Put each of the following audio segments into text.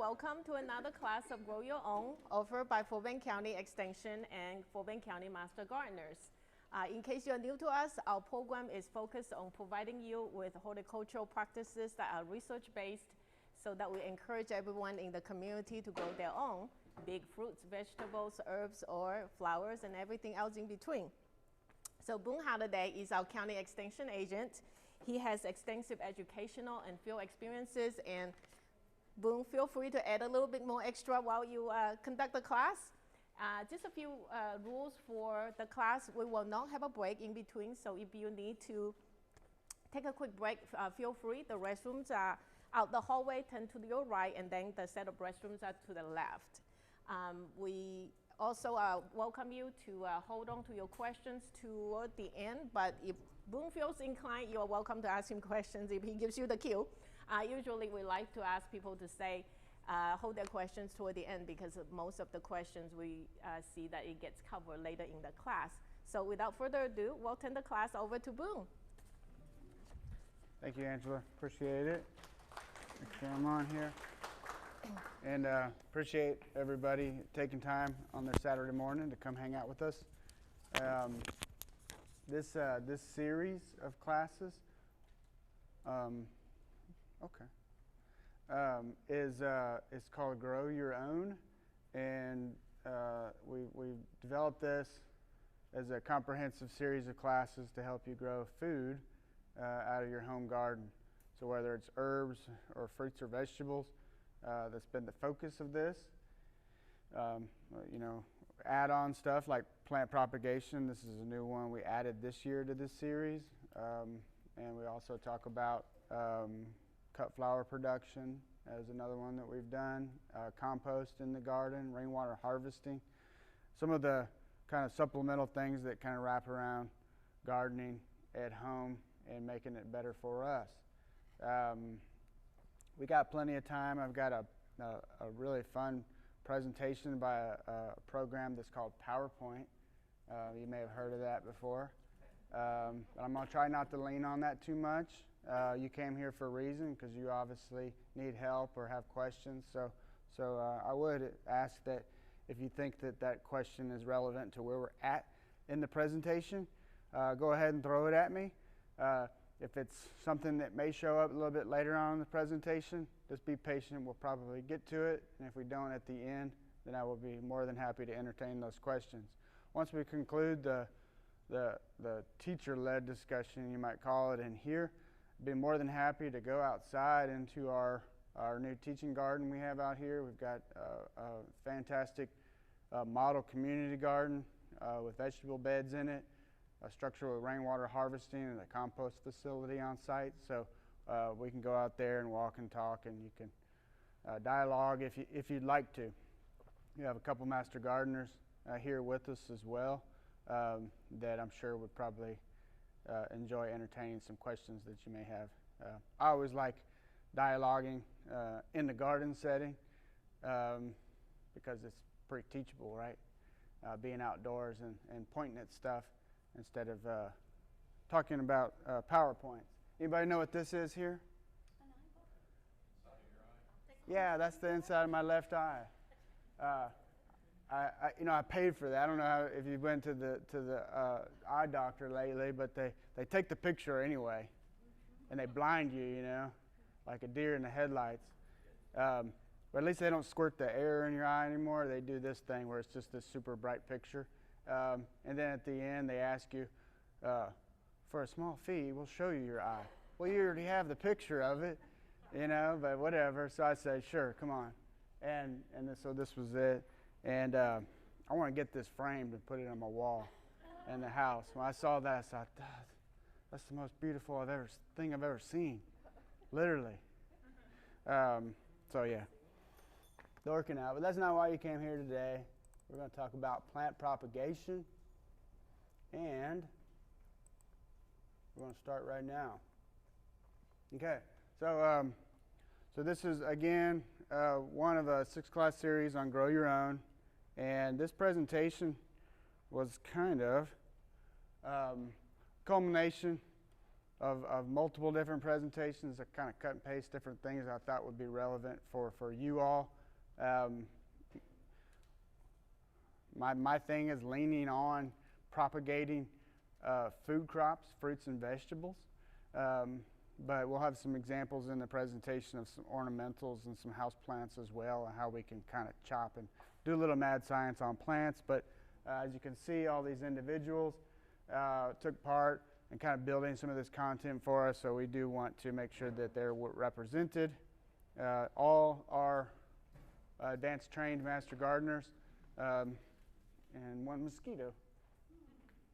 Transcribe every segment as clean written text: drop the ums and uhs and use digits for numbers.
welcome to another class of Grow Your Own offered by Fort Bend County Extension and Fort Bend County Master Gardeners. In case you're new to us, our program is focused on providing you with horticultural practices that are research-based so that we encourage everyone in the community to grow their own big fruits, vegetables, herbs, or flowers, and everything else in between. So Boone Halliday is our county extension agent. He has extensive educational and field experiences, and Boone, feel free to add a little bit more extra while you conduct the class. Just a few rules for the class. We will not have a break in between, so if you need to take a quick break, feel free. The restrooms are out the hallway, turn to your right, and then the set of restrooms are to the left. We also welcome you to hold on to your questions toward the end, but if Boone feels inclined, you are welcome to ask him questions if he gives you the cue. Usually we like to ask people to say, hold their questions toward the end because most of the questions we see that it gets covered later in the class. So without further ado, we'll turn the class over to Boone. Thank you, Angela. Appreciate it. Make sure I'm on here. And appreciate everybody taking time on their Saturday morning to come hang out with us. This series of classes is called Grow Your Own, and we developed this as a comprehensive series of classes to help you grow food out of your home garden. So whether it's herbs or fruits or vegetables, that's been the focus of this. Add-on stuff like plant propagation. This is a new one we added this year to this series. And we also talk about cut flower production as another one that we've done, compost in the garden, rainwater harvesting. Some of the kind of supplemental things that kind of wrap around gardening at home and making it better for us. We got plenty of time. I've got a really fun presentation by a program that's called PowerPoint. You may have heard of that before. I'm going to try not to lean on that too much. You came here for a reason because you obviously need help or have questions. So I would ask that if you think that question is relevant to where we're at in the presentation, go ahead and throw it at me. If it's something that may show up a little bit later on in the presentation, just be patient. We'll probably get to it. And if we don't at the end, then I will be more than happy to entertain those questions. Once we conclude the teacher-led discussion, you might call it, in here, I'd be more than happy to go outside into our new teaching garden we have out here. We've got a fantastic model community garden with vegetable beds in it, a structural rainwater harvesting, and a compost facility on site. So we can go out there and walk and talk, and you can dialogue if you'd like to. You have a couple master gardeners here with us as well that I'm sure would probably enjoy entertaining some questions that you may have. I always like dialoguing in the garden setting because it's pretty teachable, right? Being outdoors and pointing at stuff instead of talking about PowerPoints. Anybody know what this is here? An eyeball. Inside of your eye? Yeah, that's the inside of my left eye. I paid for that. I don't know if you went to the eye doctor lately, but they take the picture anyway, and they blind you, like a deer in the headlights. But at least they don't squirt the air in your eye anymore. They do this thing where it's just this super bright picture. And then at the end, they ask you, for a small fee, we'll show you your eye. Well, you already have the picture of it, but whatever. So I said, sure, come on. So this was it. And I want to get this framed and put it on my wall in the house. When I saw that, I thought, that's the most beautiful thing I've ever seen, literally. So yeah, working out. But that's not why you came here today. We're going to talk about plant propagation, and we're going to start right now. Okay, so this is, again, one of a 6-class series on Grow Your Own, and this presentation was kind of culmination of multiple different presentations. I kind of cut and paste different things I thought would be relevant for you all. My thing is leaning on propagating food crops, fruits and vegetables. But we'll have some examples in the presentation of some ornamentals and some house plants as well, and how we can kind of chop and do a little mad science on plants. But as you can see, all these individuals took part in kind of building some of this content for us, so we do want to make sure that they're represented. All are advanced trained master gardeners, and one mosquito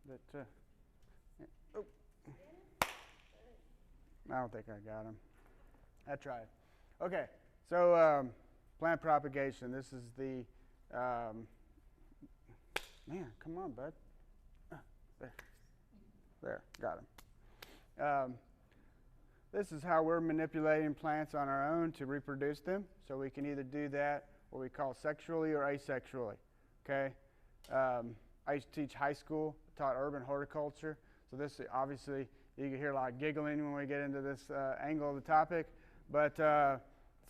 that oh. I don't think I got him. I tried. Okay, so plant propagation. This is the, man, come on, bud. There, got him. This is how we're manipulating plants on our own to reproduce them. So we can either do that what we call sexually or asexually, okay? I used to teach high school, taught urban horticulture. So this obviously, you can hear a lot of giggling when we get into this angle of the topic, but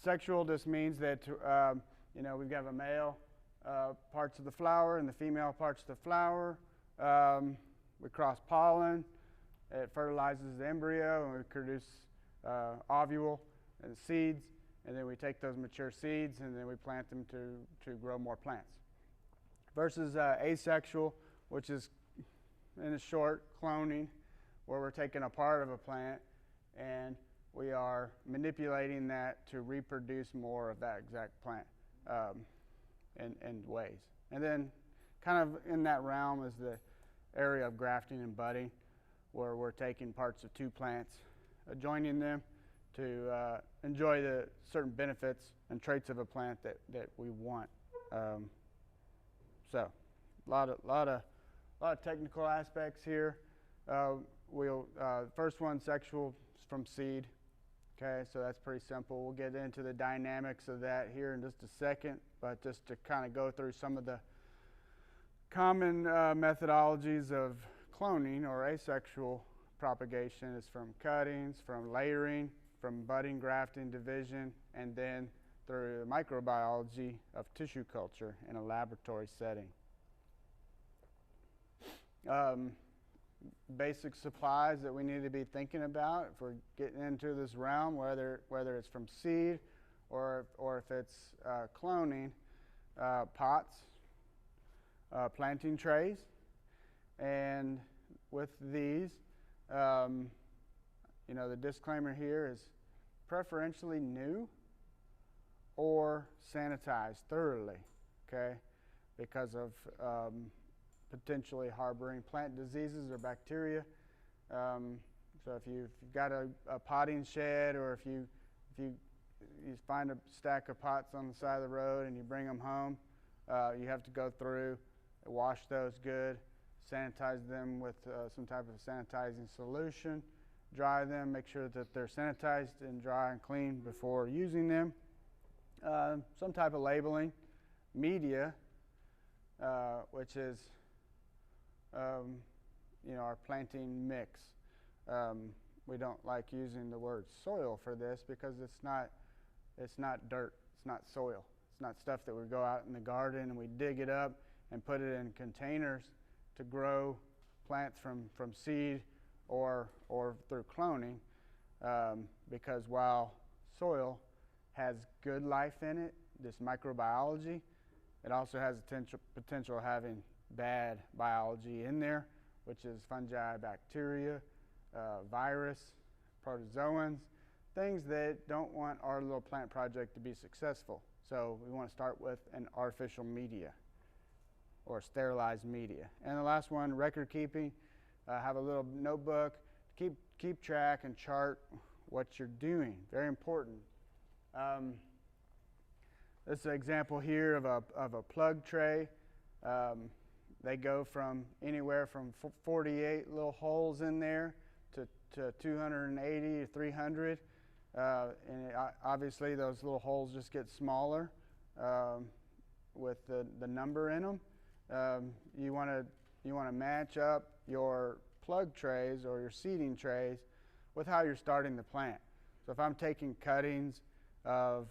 sexual just means that we've got the male parts of the flower and the female parts of the flower. We cross pollen, it fertilizes the embryo, and we produce ovule and seeds, and then we take those mature seeds and then we plant them to grow more plants. Versus asexual, which is in a short cloning, where we're taking a part of a plant and we are manipulating that to reproduce more of that exact plant in ways. And then kind of in that realm is the area of grafting and budding, where we're taking parts of two plants, joining them to enjoy the certain benefits and traits of a plant that we want. So a lot of technical aspects here. First one, sexual from seed. Okay, so that's pretty simple. We'll get into the dynamics of that here in just a second, but just to kind of go through some of the common methodologies of cloning or asexual propagation is from cuttings, from layering, from budding, grafting, division, and then through microbiology of tissue culture in a laboratory setting. Basic supplies that we need to be thinking about if we're getting into this realm, whether it's from seed or if it's cloning, pots, planting trays, and with these, the disclaimer here is preferentially new or sanitized thoroughly, okay, because of potentially harboring plant diseases or bacteria. So if you've got a potting shed, or if you find a stack of pots on the side of the road and you bring them home, you have to go through, wash those good, sanitize them with some type of sanitizing solution, dry them, make sure that they're sanitized and dry and clean before using them. Some type of labeling, media, which is our planting mix. We don't like using the word soil for this because it's not dirt, it's not soil, it's not stuff that we go out in the garden and we dig it up and put it in containers to grow plants from seed or through cloning, because while soil has good life in it, this microbiology, it also has potential of having bad biology in there, which is fungi, bacteria, virus, protozoans, things that don't want our little plant project to be successful. So we want to start with an artificial media or sterilized media. And the last one, record keeping. Have a little notebook, keep track and chart what you're doing. Very important. This is an example here of a plug tray. They go from anywhere from 48 little holes in there to 280 to 300. And obviously those little holes just get smaller with the number in them. You want to match up your plug trays or your seeding trays with how you're starting the plant. So if I'm taking cuttings of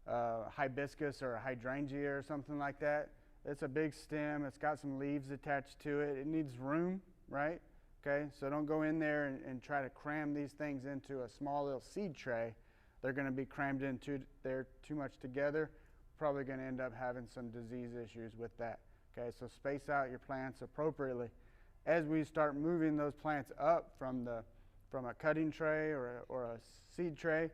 hibiscus or a hydrangea or something like that, it's a big stem, it's got some leaves attached to it, it needs room, right? Okay, so don't go in there and try to cram these things into a small little seed tray. They're going to be crammed into there too much together. Probably going to end up having some disease issues with that. Okay, so space out your plants appropriately. As we start moving those plants up from a cutting tray or a seed tray,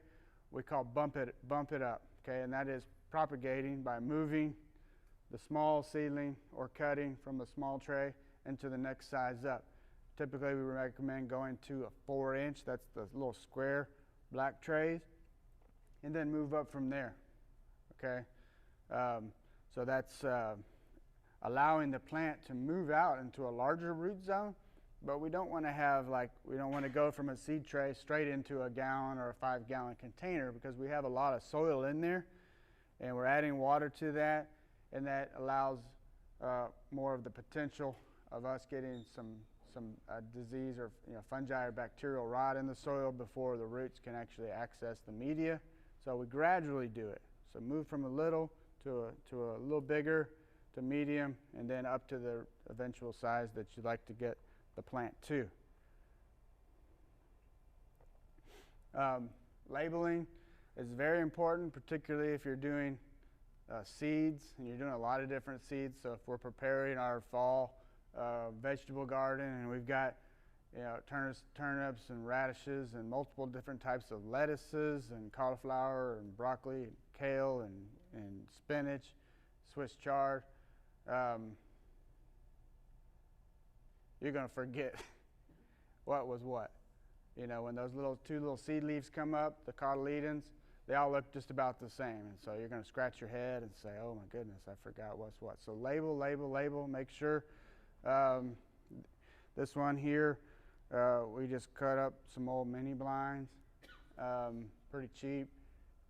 we call bump it up. Okay, and that is propagating by moving the small seedling or cutting from a small tray into the next size up. Typically, we recommend going to a 4-inch, that's the little square black trays, and then move up from there, okay? So that's allowing the plant to move out into a larger root zone, but we don't want to go from a seed tray straight into a gallon or a 5-gallon container, because we have a lot of soil in there, and we're adding water to that, and that allows more of the potential of us getting some disease or fungi or bacterial rot in the soil before the roots can actually access the media. So we gradually do it. So move from a little to a little bigger to medium, and then up to the eventual size that you'd like to get the plant to. Labeling is very important, particularly if you're doing seeds and you're doing a lot of different seeds. So if we're preparing our fall vegetable garden and we've got turnips and radishes and multiple different types of lettuces and cauliflower and broccoli and kale and spinach, Swiss chard, you're going to forget what was what. When those two little seed leaves come up, the cotyledons, they all look just about the same. And so you're going to scratch your head and say, oh my goodness, I forgot what's what. So label, make sure. This one here, we just cut up some old mini blinds, pretty cheap,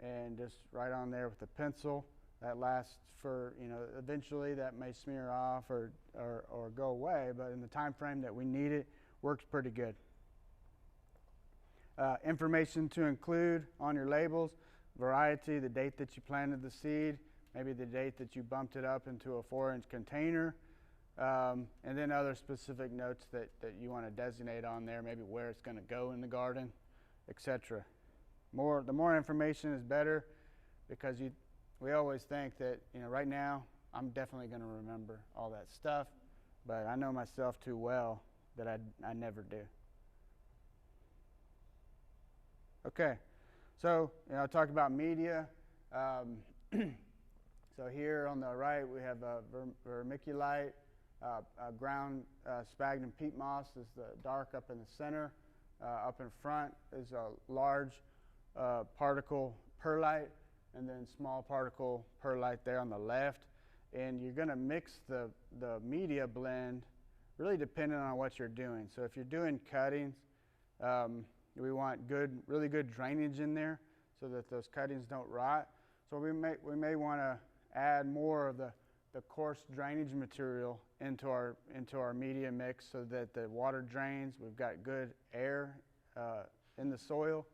and just right on there with a pencil. That lasts for, eventually that may smear off or go away, but in the time frame that we need it, works pretty good. Information to include on your labels: variety, the date that you planted the seed, maybe the date that you bumped it up into a 4-inch container, and then other specific notes that you want to designate on there, maybe where it's going to go in the garden, etc. The more information is better, because we always think that, right now I'm definitely going to remember all that stuff, but I know myself too well that I never do. Okay, so I'll talk about media. So here on the right we have vermiculite, ground sphagnum peat moss is the dark up in the center. Up in front is a large particle perlite, and then small particle perlite there on the left. And you're going to mix the media blend really depending on what you're doing. So if you're doing cuttings, we want really good drainage in there so that those cuttings don't rot. So we may want to add more of the coarse drainage material into our media mix so that the water drains. We've got good air in the soil.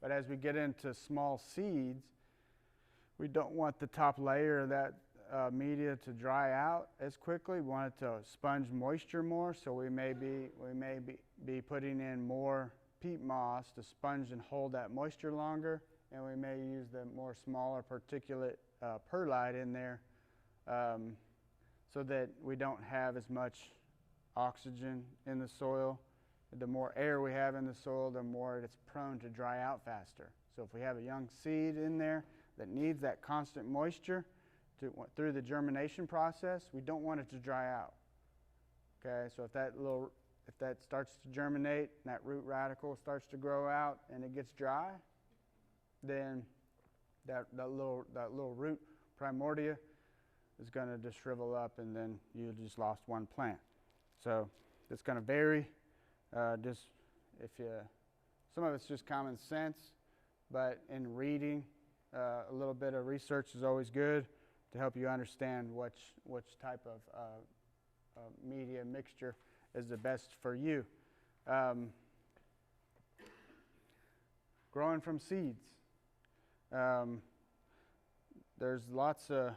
But as we get into small seeds, we don't want the top layer of that media to dry out as quickly. We want it to sponge moisture more, so we may be putting in more peat moss to sponge and hold that moisture longer, and we may use the more smaller particulate perlite in there so that we don't have as much oxygen in the soil. The more air we have in the soil, the more it's prone to dry out faster. So if we have a young seed in there that needs that constant moisture through the germination process, we don't want it to dry out. Okay, so if that starts to germinate and that root radical starts to grow out and it gets dry, then that little root primordia is going to just shrivel up, and then you just lost one plant. So it's going to vary. Some of it's just common sense, but in reading, a little bit of research is always good to help you understand which type of media mixture is the best for you. growing from seeds. There's lots of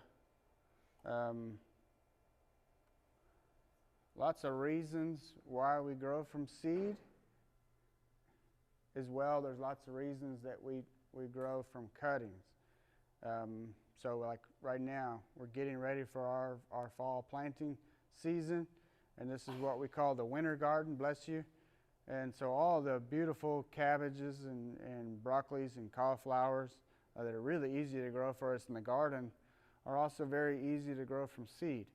reasons why we grow from seed. As well, there's lots of reasons that we grow from cuttings. So like right now, we're getting ready for our fall planting season, and this is what we call the winter garden, bless you. And so all the beautiful cabbages and broccolis and cauliflowers that are really easy to grow for us in the garden are also very easy to grow from seed.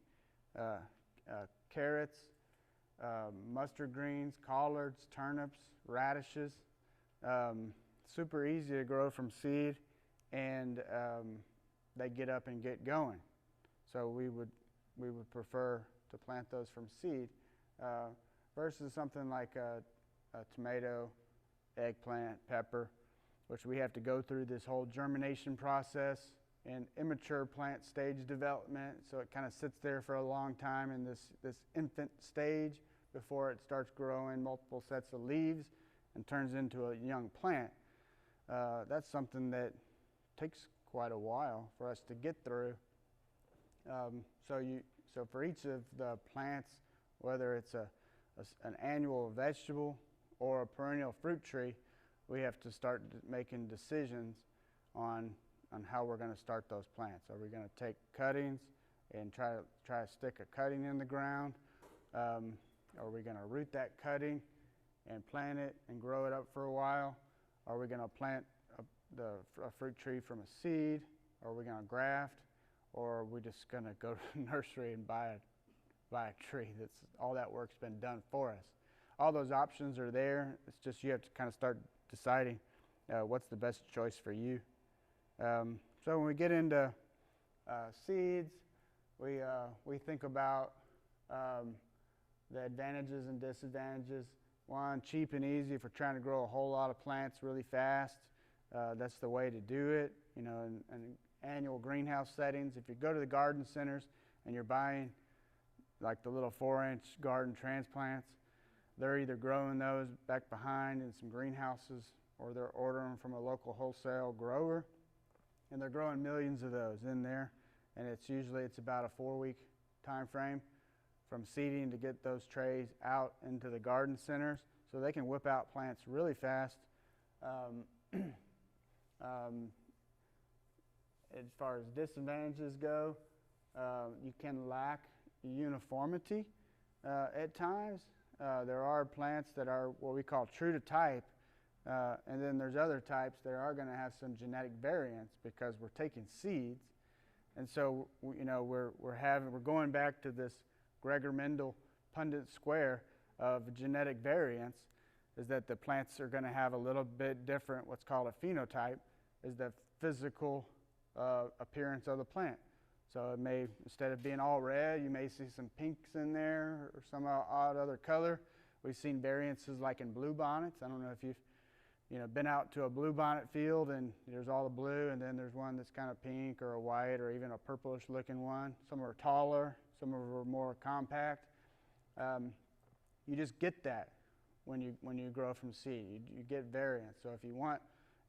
Carrots, mustard greens, collards, turnips, radishes, super easy to grow from seed, and they get up and get going. So we would prefer to plant those from seed versus something like a tomato, eggplant, pepper, which we have to go through this whole germination process and immature plant stage development. So it kind of sits there for a long time in this infant stage before it starts growing multiple sets of leaves and turns into a young plant. That's something that takes quite a while for us to get through. So for each of the plants, whether it's an annual vegetable or a perennial fruit tree, we have to start making decisions on how we're going to start those plants. Are we going to take cuttings and try to stick a cutting in the ground? Are we going to root that cutting and plant it and grow it up for a while? Are we going to plant a fruit tree from a seed? Are we going to graft? Or are we just going to go to the nursery and buy a tree? That's all that work's been done for us. All those options are there. It's just you have to kind of start deciding what's the best choice for you. So when we get into seeds, we think about the advantages and disadvantages. One, cheap and easy if we're trying to grow a whole lot of plants really fast. That's the way to do it. You know, in annual greenhouse settings, if you go to the garden centers and you're buying like the little 4-inch garden transplants, they're either growing those back behind in some greenhouses or they're ordering them from a local wholesale grower, and they're growing millions of those in there. And it's about a 4-week time frame from seeding to get those trays out into the garden centers, so they can whip out plants really fast. As far as disadvantages go, you can lack uniformity at times. There are plants that are what we call true to type, and then there's other types that are going to have some genetic variance because we're taking seeds. And so, you know, we're going back to this Gregor Mendel Punnett square of genetic variance, is that the plants are going to have a little bit different, what's called a phenotype, is the physical appearance of the plant. So it may, instead of being all red, you may see some pinks in there or some odd other color. We've seen variances like in bluebonnets. I don't know if you've been out to a bluebonnet field and there's all the blue, and then there's one that's kind of pink or a white or even a purplish looking one. Some are taller, some are more compact. You just get that when you grow from seed. You get variance. So if you want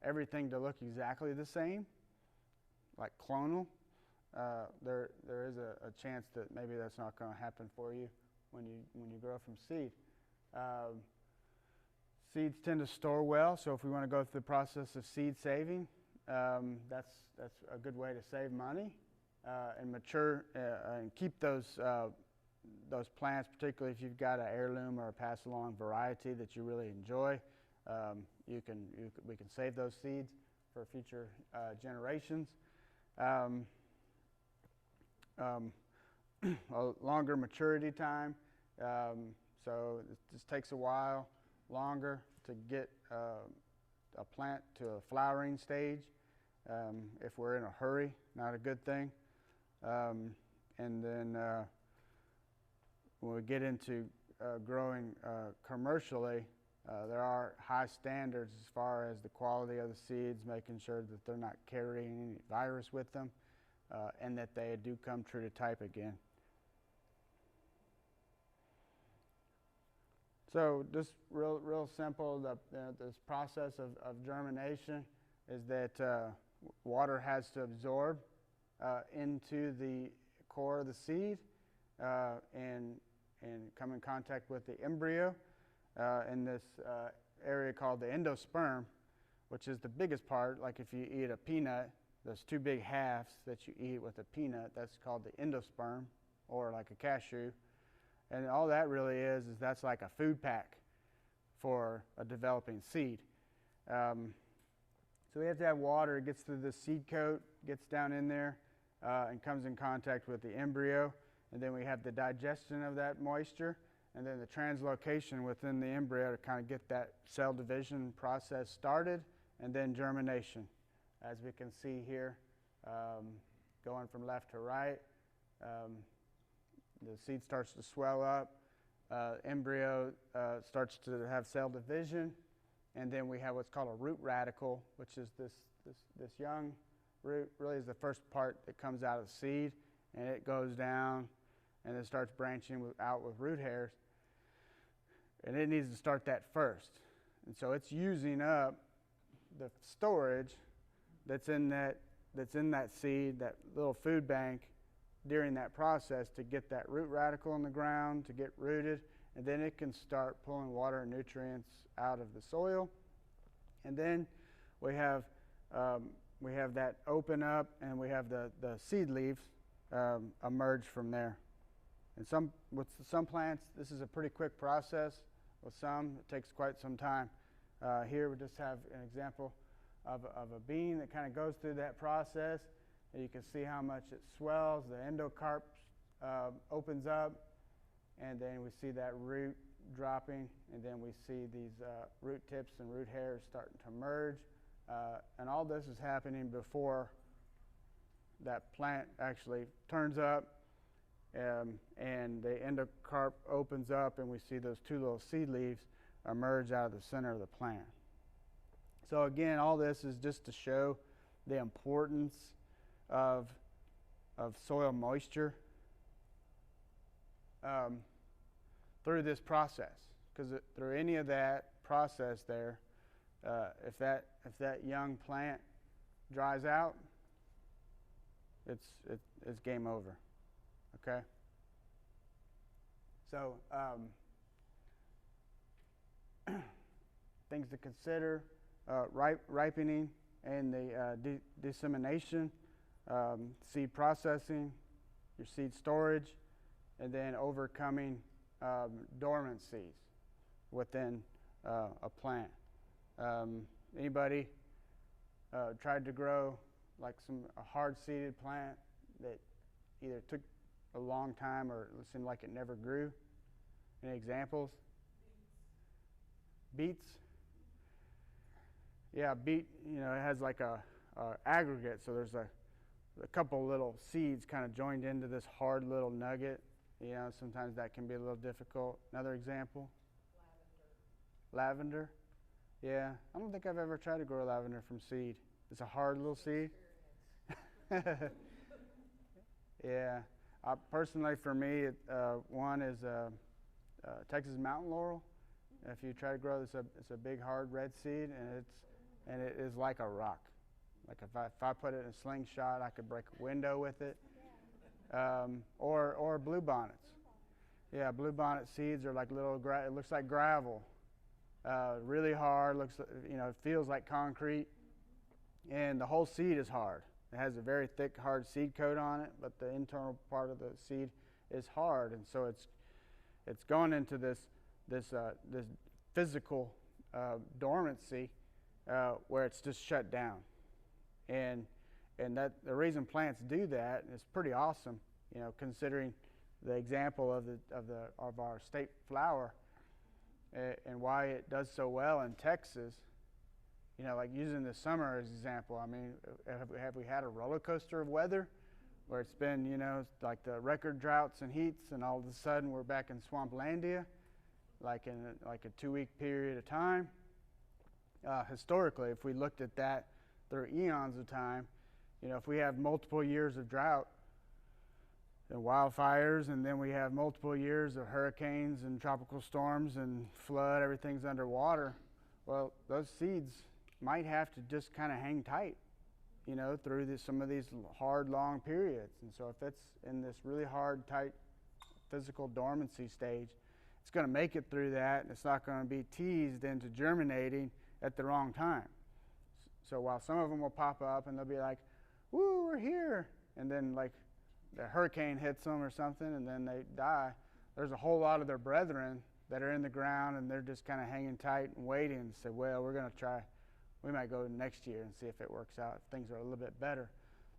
everything to look exactly the same, like clonal, there is a chance that maybe that's not going to happen for you when you grow from seed. Seeds tend to store well, so if we want to go through the process of seed saving, that's a good way to save money and mature and keep those plants, particularly if you've got an heirloom or a pass-along variety that you really enjoy. We can save those seeds for future generations. A longer maturity time, so it just takes a while longer to get a plant to a flowering stage. If we're in a hurry, not a good thing. And then when we get into growing commercially, there are high standards as far as the quality of the seeds, making sure that they're not carrying any virus with them, and that they do come true to type again. So just real simple, this process of germination is that water has to absorb into the core of the seed and come in contact with the embryo in this area called the endosperm, which is the biggest part. Like if you eat a peanut, those two big halves that you eat with a peanut, that's called the endosperm, or like a cashew. And all that really is that's like a food pack for a developing seed. So we have to have water. It gets through the seed coat, gets down in there, and comes in contact with the embryo. And then we have the digestion of that moisture, and then the translocation within the embryo to kind of get that cell division process started, and then germination. As we can see here, going from left to right, the seed starts to swell up, embryo starts to have cell division, and then we have what's called a root radical, which is this young root. Really is the first part that comes out of the seed, and it goes down and it starts branching out with root hairs, and it needs to start that first. And so it's using up the storage that's in that seed, that little food bank, during that process to get that root radical in the ground, to get rooted, and then it can start pulling water and nutrients out of the soil. And then we have that open up, and we have the seed leaves emerge from there. And with some plants, this is a pretty quick process. With some, it takes quite some time. Here we just have an example of a bean that kind of goes through that process. And you can see how much it swells. The endocarp opens up, and then we see that root dropping, and then we see these root tips and root hairs starting to merge. And all this is happening before that plant actually turns up, and the endocarp opens up, and we see those two little seed leaves emerge out of the center of the plant. So again, all this is just to show the importance of soil moisture through this process, because through any of that process there, if that young plant dries out, it's game over. Okay. So things to consider: ripening and the dissemination. Seed processing, your seed storage, and then overcoming dormant seeds within a plant. Anybody tried to grow like a hard-seeded plant that either took a long time or it seemed like it never grew? Any examples? Beets? Yeah, beet, it has like a aggregate, so there's a couple little seeds kind of joined into this hard little nugget. Sometimes that can be a little difficult. Another example? Lavender. Yeah, I don't think I've ever tried to grow lavender from seed. It's a hard little seed. Yeah. Personally, for me, one is Texas mountain laurel. If you try to grow this, it's a big hard red seed, and it is like a rock. Like if I put it in a slingshot, I could break a window with it. Or bluebonnets. Yeah, bluebonnet seeds are like little. It looks like gravel. Really hard. It feels like concrete, and the whole seed is hard. It has a very thick, hard seed coat on it, but the internal part of the seed is hard, and so it's gone into this physical dormancy where it's just shut down. And that the reason plants do that is pretty awesome, considering the example of our state flower and why it does so well in Texas. Like using the summer as an example. I mean, have we had a roller coaster of weather where it's been, like the record droughts and heats, and all of a sudden we're back in Swamplandia, like in a 2-week period of time? Historically, if we looked at that through eons of time, if we have multiple years of drought, and wildfires, and then we have multiple years of hurricanes and tropical storms and flood, everything's underwater. Well, those seeds might have to just kind of hang tight, you know, through some of these hard, long periods. And so if it's in this really hard, tight physical dormancy stage, it's going to make it through that, and it's not going to be teased into germinating at the wrong time. So while some of them will pop up and they'll be like, woo, we're here, and then like the hurricane hits them or something and then they die, there's a whole lot of their brethren that are in the ground and they're just kind of hanging tight and waiting and say, well, we're going to try, we might go next year and see if it works out, if things are a little bit better.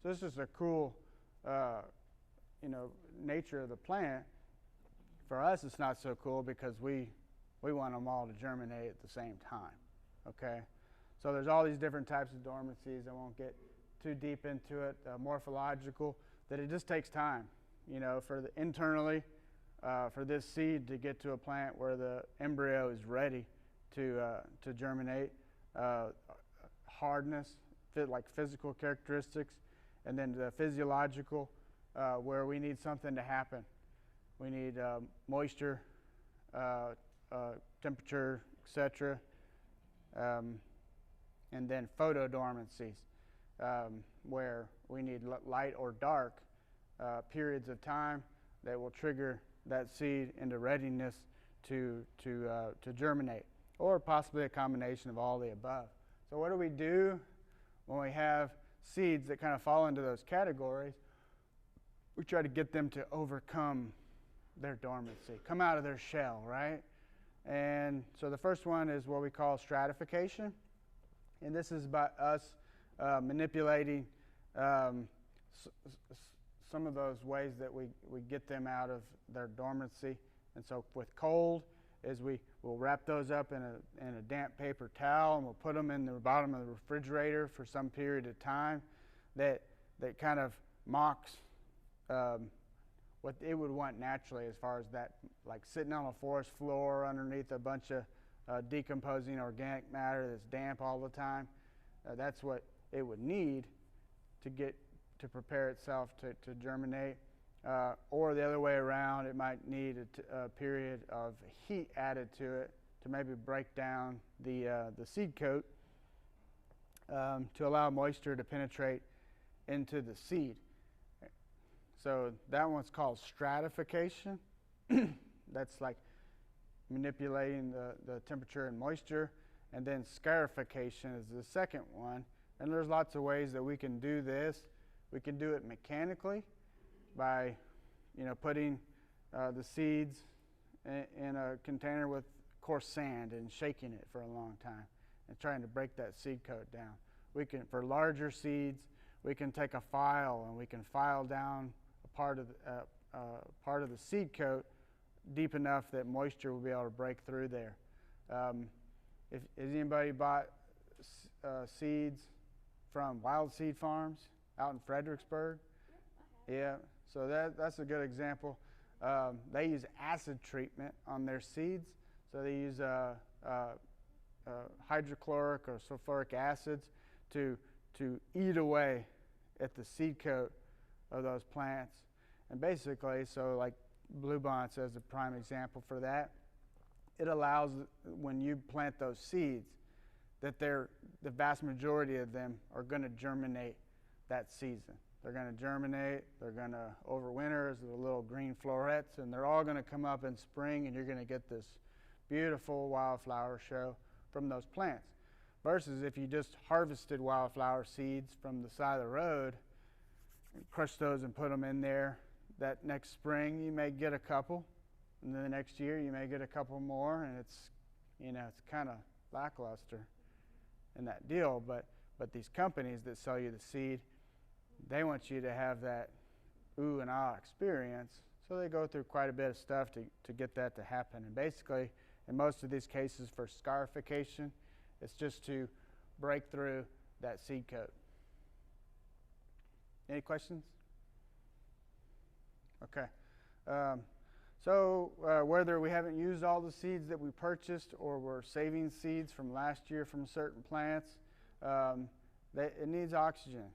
So this is a cool you know, nature of the plant. For us, it's not so cool because we want them all to germinate at the same time, okay? So there's all these different types of dormancies. I won't get too deep into it. Morphological, that it just takes time, you know, for the internally, for this seed to get to a plant where the embryo is ready to germinate. Hardness, like physical characteristics, and then the physiological, where we need something to happen. We need moisture, temperature, etc. And then photodormancies, where we need light or dark periods of time that will trigger that seed into readiness to germinate, or possibly a combination of all the above. So what do we do when we have seeds that kind of fall into those categories? We try to get them to overcome their dormancy, come out of their shell, right? And so the first one is what we call stratification. And this is by us manipulating some of those ways that we get them out of their dormancy. And so with cold, is we'll wrap those up in a damp paper towel, and we'll put them in the bottom of the refrigerator for some period of time that kind of mocks what it would want naturally, as far as that, like sitting on a forest floor underneath a bunch of decomposing organic matter that's damp all the time. That's what it would need to prepare itself to germinate. Or the other way around, it might need a period of heat added to it to maybe break down the seed coat, to allow moisture to penetrate into the seed. So that one's called stratification. That's like manipulating the temperature and moisture. And then scarification is the second one. And there's lots of ways that we can do this. We can do it mechanically by, you know, putting the seeds in a container with coarse sand and shaking it for a long time and trying to break that seed coat down. We can, for larger seeds, we can take a file and we can file down a part of the seed coat deep enough that moisture will be able to break through there. Has anybody bought seeds from Wild Seed Farms out in Fredericksburg? Yeah, so that's a good example. They use acid treatment on their seeds. So they use hydrochloric or sulfuric acids to eat away at the seed coat of those plants. And basically, so like Bluebonnet as a prime example for that, it allows, when you plant those seeds, that the vast majority of them are going to germinate that season. They're going to germinate, they're going to overwinter as the little green florets, and they're all going to come up in spring, and you're going to get this beautiful wildflower show from those plants. Versus if you just harvested wildflower seeds from the side of the road, and crushed those and put them in there, that next spring you may get a couple, and then the next year you may get a couple more, and it's, you know, it's kind of lackluster in that deal. But these companies that sell you the seed, they want you to have that ooh and ah experience, so they go through quite a bit of stuff to get that to happen. And basically, in most of these cases for scarification, it's just to break through that seed coat. Any questions? Okay. So whether we haven't used all the seeds that we purchased or we're saving seeds from last year from certain plants, it needs oxygen.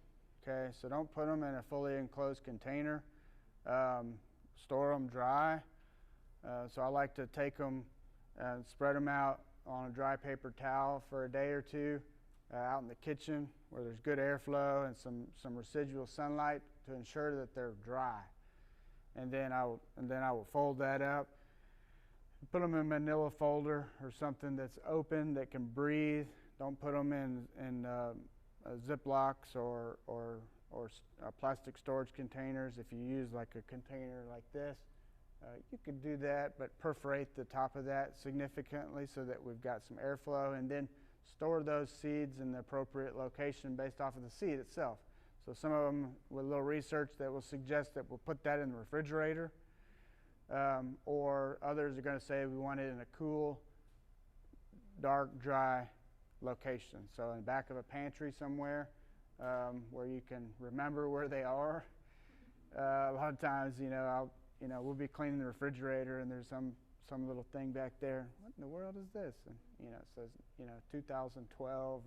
Okay, so don't put them in a fully enclosed container. store them dry. So I like to take them and spread them out on a dry paper towel for a day or two out in the kitchen where there's good airflow and some residual sunlight to ensure that they're dry. And then I will fold that up, put them in a manila folder or something that's open that can breathe. Don't put them in Ziplocs or plastic storage containers. If you use like a container like this, you could do that, but perforate the top of that significantly so that we've got some airflow, and then store those seeds in the appropriate location based off of the seed itself. So some of them with a little research that will suggest that we'll put that in the refrigerator, or others are going to say we want it in a cool, dark, dry location. So in the back of a pantry somewhere where you can remember where they are. A lot of times, we'll be cleaning the refrigerator and there's some little thing back there. What in the world is this? And it says 2012,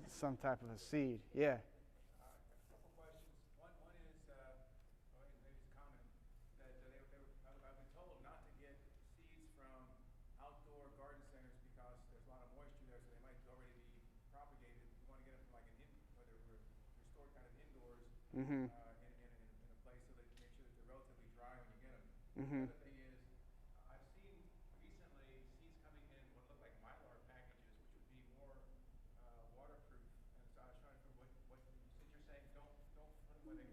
some type of a seed. Yeah. A couple questions. One is, maybe it's common that I've been told not to get seeds from outdoor garden centers because there's a lot of moisture there, so they might already be propagated. You want to get them from like whether they're stored kind of indoors. Mm-hmm. In a place so that you make sure that they're relatively dry when you get them. Mm-hmm. The other thing is, I've seen recently seeds coming in what look like mylar packages, which would be more waterproof. And so I was trying to figure since you're saying don't put them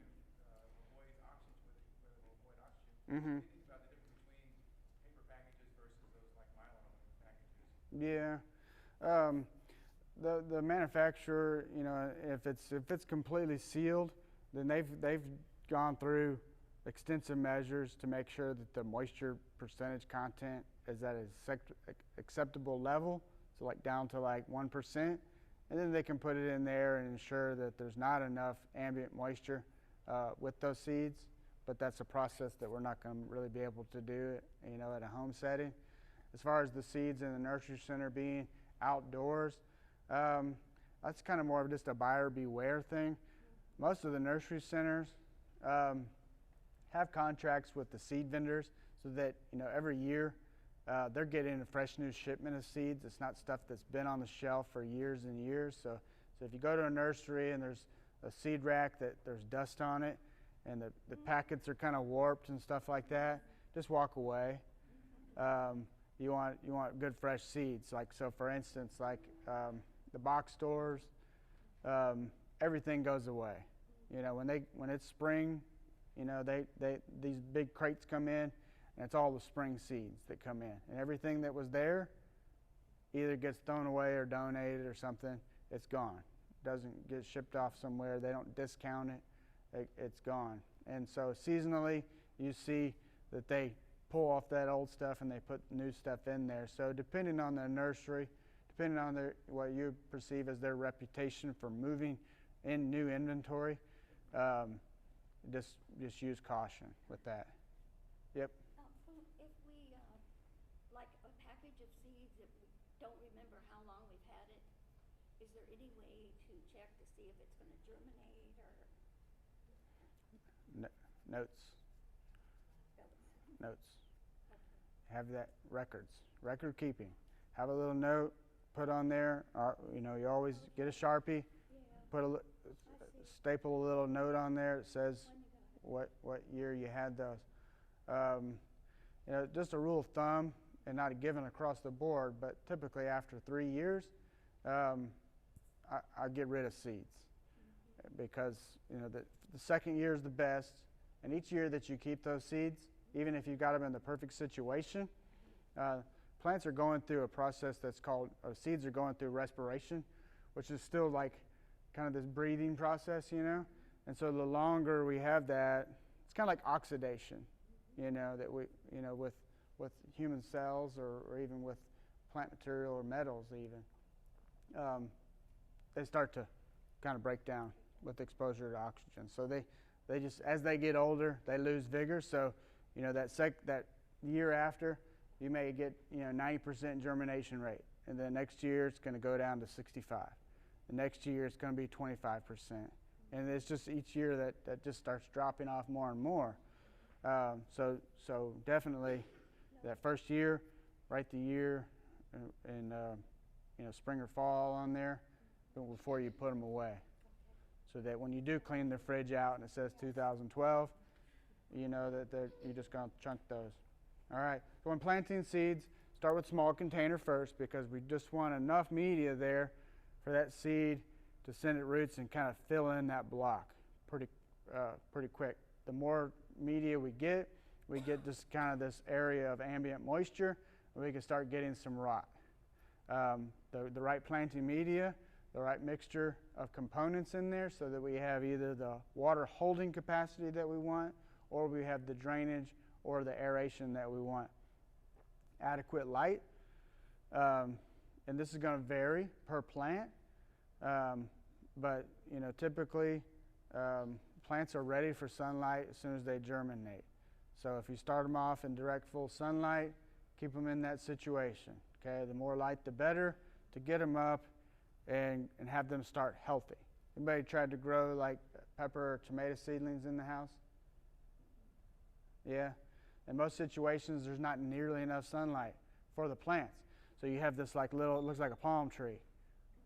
where they can avoid oxygen, where they will avoid oxygen. Mm-hmm. What do you think about the difference between paper packages versus those like mylar packages? Yeah. The manufacturer, if it's completely sealed, then they've gone through extensive measures to make sure that the moisture percentage content is at an acceptable level, so like down to like 1%, and then they can put it in there and ensure that there's not enough ambient moisture with those seeds. But that's a process that we're not going to really be able to do, at a home setting. As far as the seeds in the nursery center being outdoors, that's kind of more of just a buyer beware thing. Most of the nursery centers have contracts with the seed vendors so that every year they're getting a fresh new shipment of seeds. It's not stuff that's been on the shelf for years and years. So if you go to a nursery and there's a seed rack that there's dust on it and the packets are kind of warped and stuff like that, just walk away. You want good fresh seeds. Like, so for instance, like the box stores, everything goes away. When it's spring, these big crates come in, and it's all the spring seeds that come in, and everything that was there either gets thrown away or donated or something. It's gone. Doesn't get shipped off somewhere. They don't discount it. It's gone. And so seasonally, you see that they pull off that old stuff and they put new stuff in there. So depending on the nursery, depending on what you perceive as their reputation for moving in new inventory, just use caution with that. Yep. If we like a package of seeds that we don't remember how long we've had it, is there any way to check to see if it's going to germinate or? Notes. Have that record keeping. Have a little note put on there. You always get a Sharpie, staple a little note on there that says what year you had those. Just a rule of thumb, and not a given across the board, but typically after 3 years, I get rid of seeds because the second year is the best, and each year that you keep those seeds, even if you've got them in the perfect situation, plants are going through a process that's called, seeds are going through respiration, which is still like kind of this breathing process, And so the longer we have that, it's kind of like oxidation, that we, with human cells or even with plant material or metals even, they start to kind of break down with exposure to oxygen. So they just, as they get older, they lose vigor. So, that year after, you may get 90% germination rate, and then next year it's going to go down to 65. The next year it's going to be 25%. And it's just each year that just starts dropping off more and more. So definitely that first year, write the year and spring or fall on there before you put them away, so that when you do clean the fridge out and it says 2012, you know that you're just going to chunk those. All right, so when planting seeds, start with small container first, because we just want enough media there for that seed to send it roots and kind of fill in that block pretty quick. The more media we get just kind of this area of ambient moisture, and we can start getting some rot. The right planting media, the right mixture of components in there, so that we have either the water holding capacity that we want, or we have the drainage or the aeration that we want. Adequate light, and this is going to vary per plant, but typically plants are ready for sunlight as soon as they germinate. So if you start them off in direct full sunlight, keep them in that situation. Okay, the more light the better, to get them up and have them start healthy. Anybody tried to grow like pepper or tomato seedlings in the house? Yeah. In most situations, there's not nearly enough sunlight for the plants. So you have this like little, it looks like a palm tree,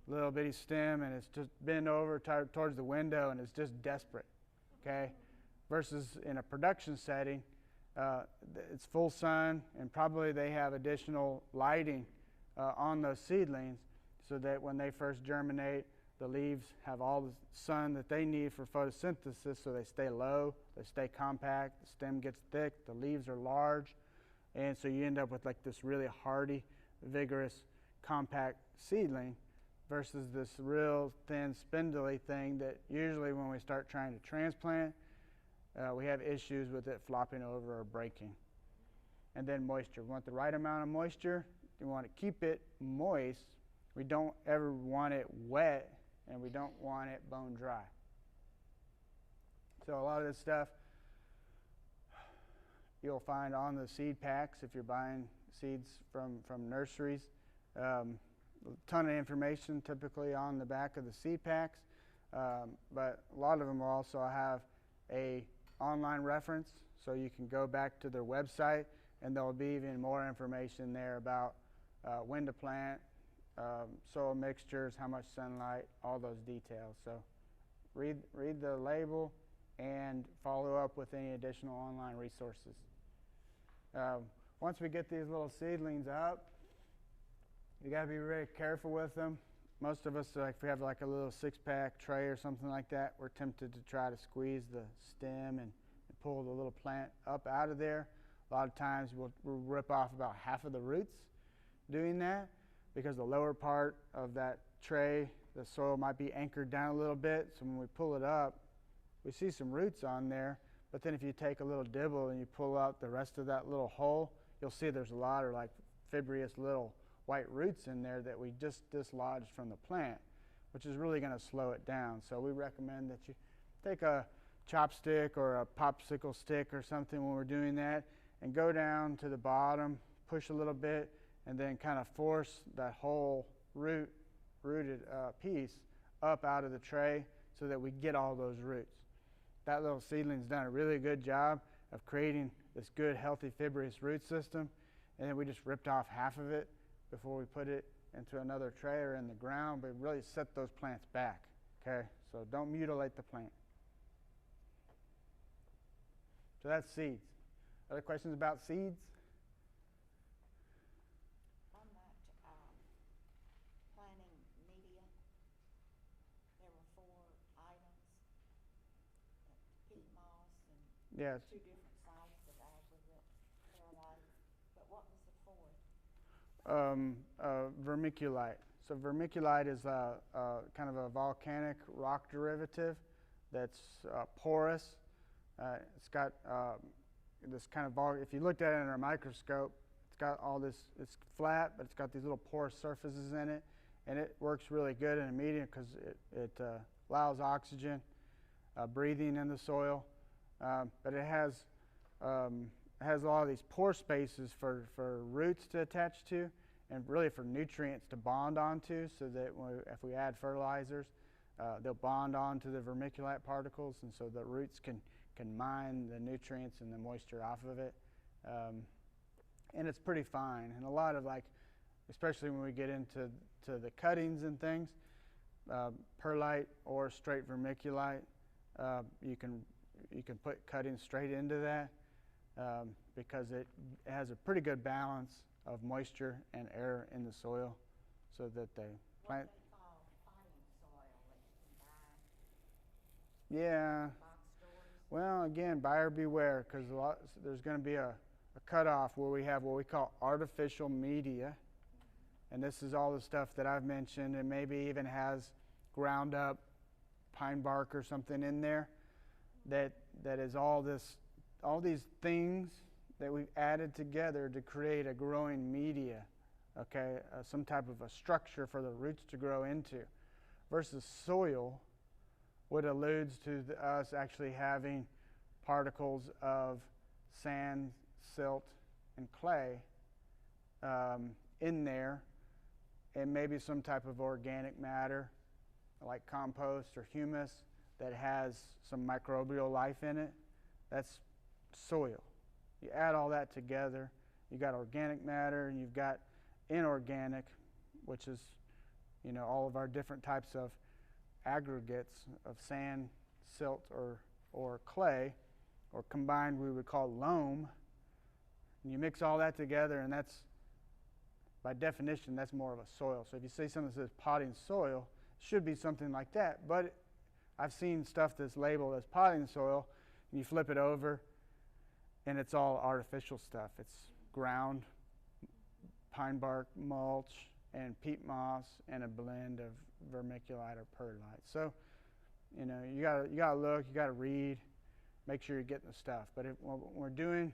little bitty stem, and it's just bent over towards the window, and it's just desperate. Okay, versus in a production setting, it's full sun, and probably they have additional lighting on those seedlings, so that when they first germinate, the leaves have all the sun that they need for photosynthesis, so they stay low, they stay compact, the stem gets thick, the leaves are large, and so you end up with like this really hardy, vigorous, compact seedling, versus this real thin, spindly thing that usually when we start trying to transplant, we have issues with it flopping over or breaking. And then moisture. We want the right amount of moisture. We want to keep it moist. We don't ever want it wet, and we don't want it bone dry. So a lot of this stuff you'll find on the seed packs if you're buying seeds from nurseries. A ton of information typically on the back of the seed packs, but a lot of them will also have a online reference, so you can go back to their website and there'll be even more information there about when to plant, soil mixtures, how much sunlight, all those details. So read the label and follow up with any additional online resources. Once we get these little seedlings up, you got to be very careful with them. Most of us, like if we have like a little 6-pack tray or something like that, we're tempted to try to squeeze the stem and pull the little plant up out of there. A lot of times we'll rip off about half of the roots doing that, because the lower part of that tray, the soil might be anchored down a little bit. So when we pull it up, we see some roots on there. But then if you take a little dibble and you pull out the rest of that little hole, you'll see there's a lot of like fibrous little white roots in there that we just dislodged from the plant, which is really going to slow it down. So we recommend that you take a chopstick or a popsicle stick or something when we're doing that, and go down to the bottom, push a little bit, and then kind of force that whole rooted piece up out of the tray so that we get all those roots. That little seedling's done a really good job of creating this good, healthy, fibrous root system, and then we just ripped off half of it before we put it into another tray or in the ground, but really set those plants back, okay? So don't mutilate the plant. So that's seeds. Other questions about seeds? On that planting media, there were 4 items, peat moss and Yes. 2 different sizes of aggregate perlite. But what was the 4th? Vermiculite. So vermiculite is kind of a volcanic rock derivative that's porous. It's got this kind of if you looked at it under a microscope, it's got all this, it's flat, but it's got these little porous surfaces in it, and it works really good in a medium because it allows oxygen breathing in the soil, but it has a lot of these pore spaces for roots to attach to, and really for nutrients to bond onto, so that if we add fertilizers, they'll bond onto the vermiculite particles, and so the roots can mine the nutrients and the moisture off of it. And it's pretty fine. And a lot of, like, especially when we get into the cuttings and things, perlite or straight vermiculite, you can put cuttings straight into that because it has a pretty good balance of moisture and air in the soil, so that the plant. What they call potting soil that you can buy Yeah. in box stores. Well, again, buyer beware, because there's going to be a cutoff where we have what we call artificial media, and this is all the stuff that I've mentioned, and maybe even has ground up pine bark or something in there. That is all these things that we've added together to create a growing media, okay, some type of a structure for the roots to grow into, versus soil, what alludes to us actually having particles of sand, silt, and clay in there, and maybe some type of organic matter like compost or humus that has some microbial life in it. That's soil. You add all that together, you got organic matter, and you've got inorganic, which is, all of our different types of aggregates of sand, silt, or clay, or combined we would call loam. And you mix all that together, and that's, by definition, that's more of a soil. So if you see something that says potting soil, it should be something like that. But I've seen stuff that's labeled as potting soil, and you flip it over, and it's all artificial stuff. It's ground pine bark mulch and peat moss and a blend of vermiculite or perlite. So, you gotta look, you gotta read, make sure you're getting the stuff. But when we're doing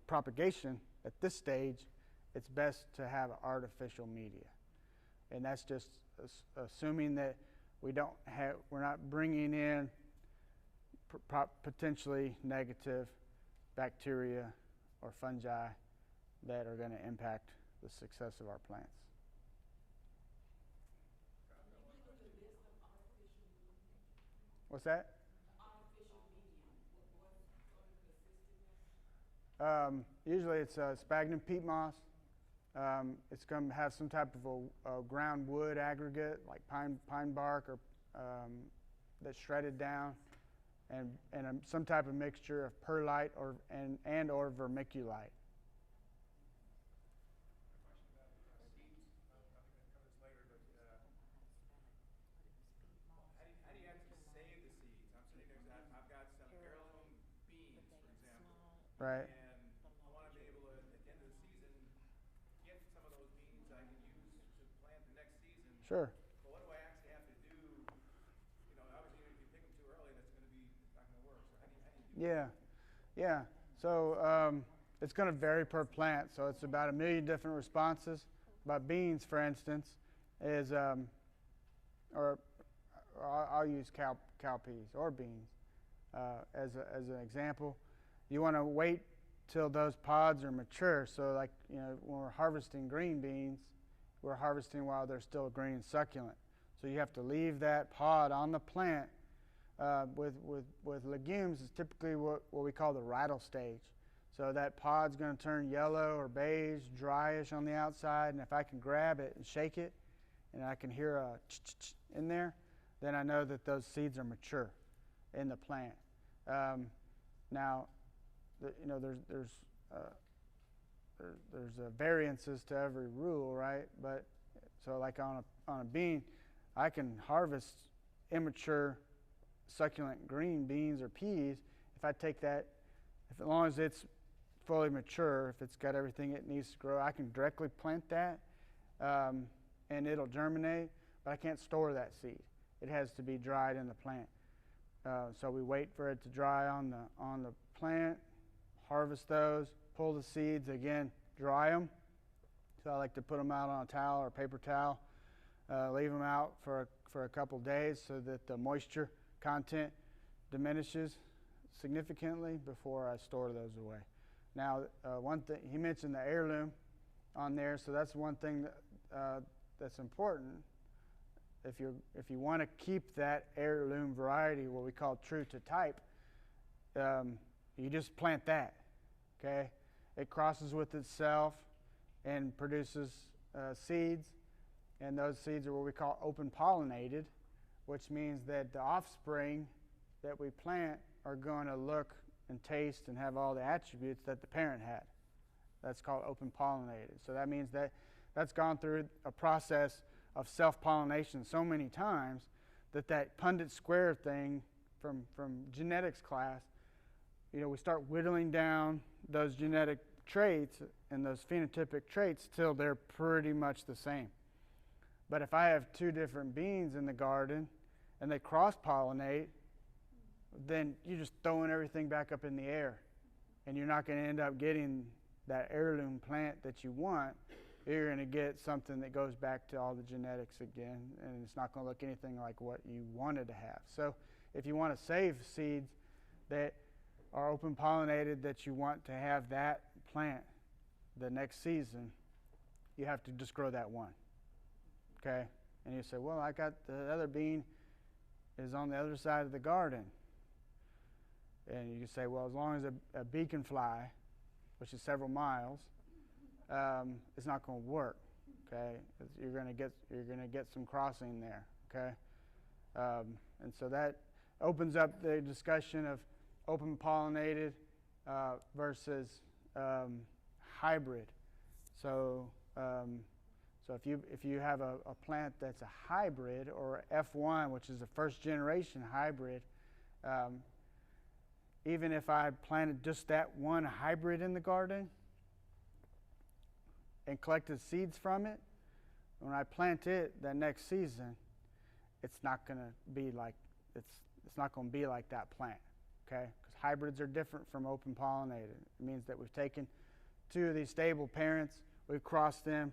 propagation at this stage, it's best to have artificial media, and that's just assuming that we're not bringing in potentially negative bacteria or fungi that are going to impact the success of our plants. What's that? Usually it's sphagnum peat moss. It's going to have some type of a ground wood aggregate like pine bark or that's shredded down, and some type of mixture of perlite or vermiculite. How do you actually save the seeds? I'm sitting there, I've got some heirloom beans, for example. Right. And I want to be able to, at the end of the season, get some of those beans I can use to plant the next season. Sure. But what do I actually have to do? Obviously, if you pick them too early, that's going to be not going to work. So how do you do that? Yeah. So it's going to vary per plant. So it's about 1 million different responses. But beans, for instance, is or I'll use cowpeas or beans as an example. You want to wait till those pods are mature. So, like, when we're harvesting green beans, we're harvesting while they're still green and succulent. So you have to leave that pod on the plant. With legumes, it's typically what we call the rattle stage. So that pod's going to turn yellow or beige, dryish on the outside, and if I can grab it and shake it, and I can hear a ch-ch-ch in there, then I know that those seeds are mature in the plant. Now, there's variances to every rule, right? But so, like on a bean, I can harvest immature succulent green beans or peas if I take that, as long as it's fully mature, if it's got everything it needs to grow, I can directly plant that, and it'll germinate. But I can't store that seed. It has to be dried in the plant. So we wait for it to dry on the plant, harvest those, pull the seeds again, dry them. So I like to put them out on a towel or paper towel, leave them out for a couple days so that the moisture content diminishes significantly before I store those away. Now, one thing, he mentioned the heirloom on there, so that's one thing that's important, if you want to keep that heirloom variety, what we call true to type, you just plant that. Okay, it crosses with itself and produces seeds, and those seeds are what we call open pollinated, which means that the offspring that we plant are going to look and taste and have all the attributes that the parent had. That's called open pollinated. So that means that that's gone through a process of self-pollination so many times that Punnett square thing from genetics class, we start whittling down those genetic traits and those phenotypic traits till they're pretty much the same. But if I have two different beans in the garden and they cross-pollinate, then you're just throwing everything back up in the air, and you're not going to end up getting that heirloom plant that you want. You're going to get something that goes back to all the genetics again, and it's not going to look anything like what you wanted to have. So if you want to save seeds that are open pollinated, that you want to have that plant the next season, you have to just grow that one. Okay? And you say, well, I got the other bean is on the other side of the garden. And you can say, well, as long as a bee can fly, which is several miles, it's not going to work. Okay, you're going to get some crossing there. Okay, and so that opens up the discussion of open pollinated versus hybrid. So if you have a plant that's a hybrid, or F1, which is a first generation hybrid, even if I planted just that one hybrid in the garden and collected seeds from it, when I plant it that next season, it's not going to be like that plant. Okay, because hybrids are different from open pollinated. It means that we've taken two of these stable parents, we've crossed them,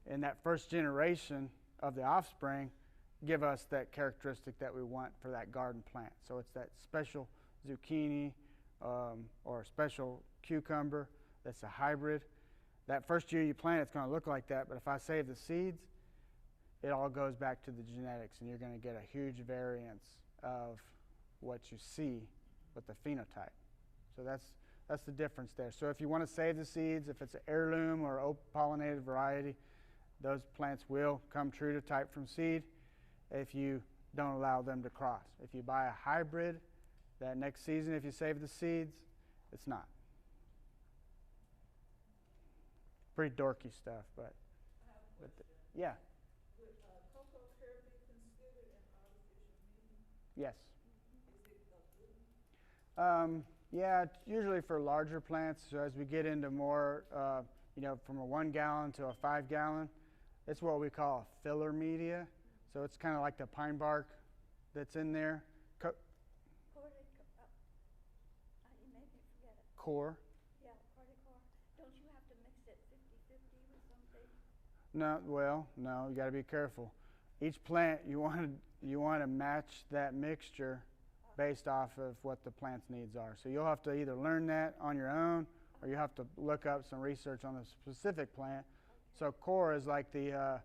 and that first generation of the offspring give us that characteristic that we want for that garden plant. So it's that special zucchini or a special cucumber that's a hybrid. That first year you plant, it's going to look like that, but if I save the seeds, it all goes back to the genetics, and you're going to get a huge variance of what you see with the phenotype. So that's the difference there. So if you want to save the seeds, if it's an heirloom or open pollinated variety, those plants will come true to type from seed if you don't allow them to cross. If you buy a hybrid, that next season, if you save the seeds, it's not. Pretty dorky stuff, but yeah. Would cocoa pear be considered an artificial medium? Yes. Is it good? Yeah, usually for larger plants. So as we get into more, from a 1 gallon to a 5 gallon, it's what we call a filler media. So it's kind of like the pine bark that's in there. You made me forget it. Core. Yeah, corticore. Don't you have to mix it 50-50 with something? No, you got to be careful. Each plant you want to match that mixture based off of what the plant's needs are. So you'll have to either learn that on your own, or you have to look up some research on the specific plant. So core is like the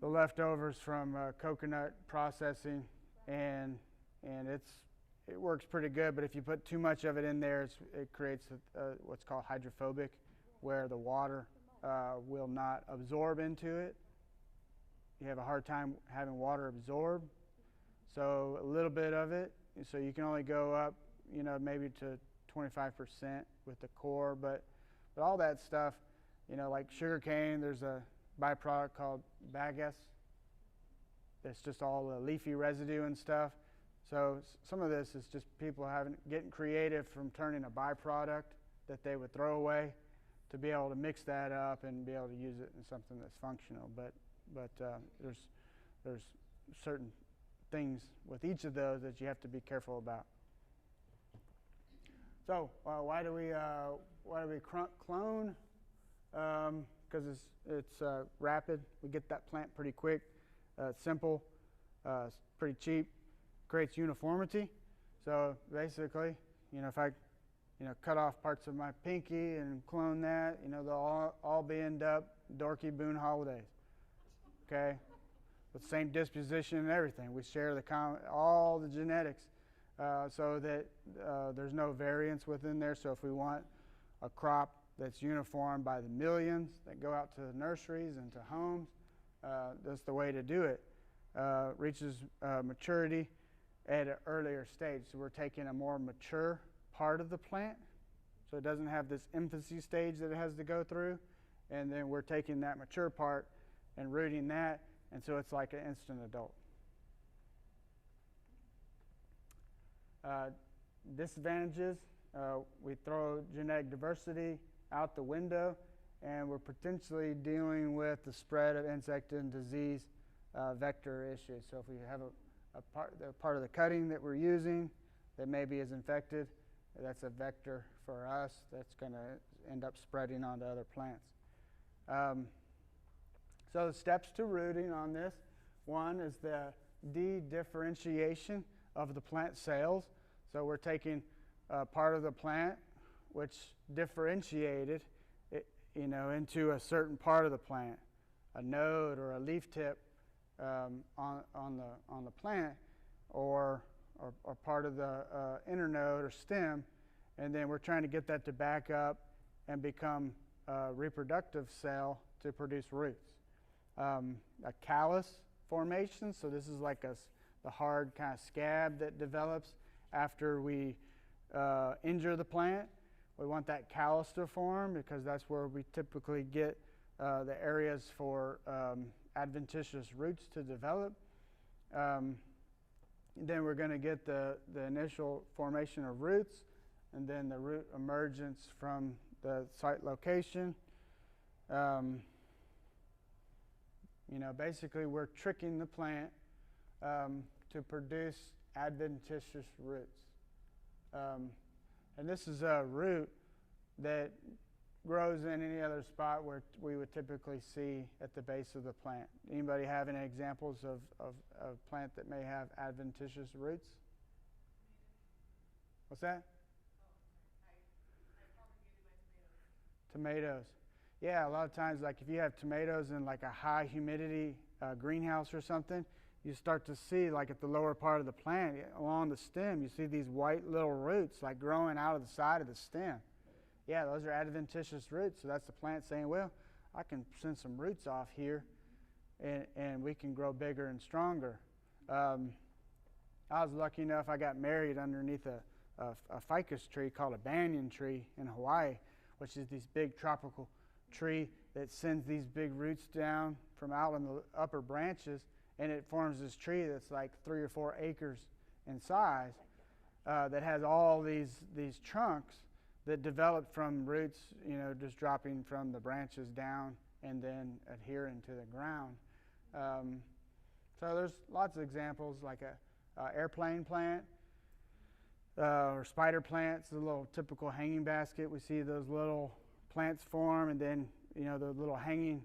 leftovers from coconut processing, and it works pretty good. But if you put too much of it in there, it creates what's called hydrophobic, where the water will not absorb into it. You have a hard time having water absorb. So a little bit of it, so you can only go up, maybe to 25% with the core, but all that stuff, like sugar cane, there's a byproduct called bagasse. It's just all the leafy residue and stuff. So some of this is just people getting creative from turning a byproduct that they would throw away to be able to mix that up and be able to use it in something that's functional. But there's certain things with each of those that you have to be careful about. So why do we clone? Because it's rapid. We get that plant pretty quick. It's simple. It's pretty cheap. Creates uniformity. So basically, if I cut off parts of my pinky and clone that, they'll all be end up Dorky Boone holidays. Okay. with the same disposition and everything. We share all the genetics so that there's no variance within there. So if we want a crop that's uniform by the millions that go out to the nurseries and to homes, that's the way to do it. Reaches maturity at an earlier stage. So we're taking a more mature part of the plant, so it doesn't have this infancy stage that it has to go through, and then we're taking that mature part and rooting that, and so it's like an instant adult. Disadvantages, we throw genetic diversity out the window, and we're potentially dealing with the spread of insect and disease vector issues. So if we have a part of the cutting that we're using that maybe is infected, that's a vector for us that's going to end up spreading onto other plants. So the steps to rooting on this, one is the de-differentiation of the plant cells. So we're taking part of the plant which differentiated into a certain part of the plant, a node or a leaf tip on the plant, or part of the internode or stem, and then we're trying to get that to back up and become a reproductive cell to produce roots. A callus formation, so this is like the hard kind of scab that develops after we injure the plant. We want that callus to form because that's where we typically get the areas for adventitious roots to develop. Then we're going to get the initial formation of roots, and then the root emergence from the site location. Basically we're tricking the plant to produce adventitious roots. And this is a root that grows in any other spot where we would typically see at the base of the plant. Anybody have any examples of a plant that may have adventitious roots? What's that? Tomatoes. Yeah, a lot of times, like if you have tomatoes in like a high humidity greenhouse or something, you start to see like at the lower part of the plant, along the stem, you see these white little roots like growing out of the side of the stem. Yeah, those are adventitious roots. So that's the plant saying, well, I can send some roots off here and we can grow bigger and stronger. I was lucky enough, I got married underneath a ficus tree called a banyan tree in Hawaii, which is this big tropical tree that sends these big roots down from out in the upper branches, and it forms this tree that's like 3 or 4 acres in size that has all these trunks that develop from roots, just dropping from the branches down and then adhering to the ground. So there's lots of examples, like a airplane plant or spider plants, the little typical hanging basket. We see those little plants form, and then the little hanging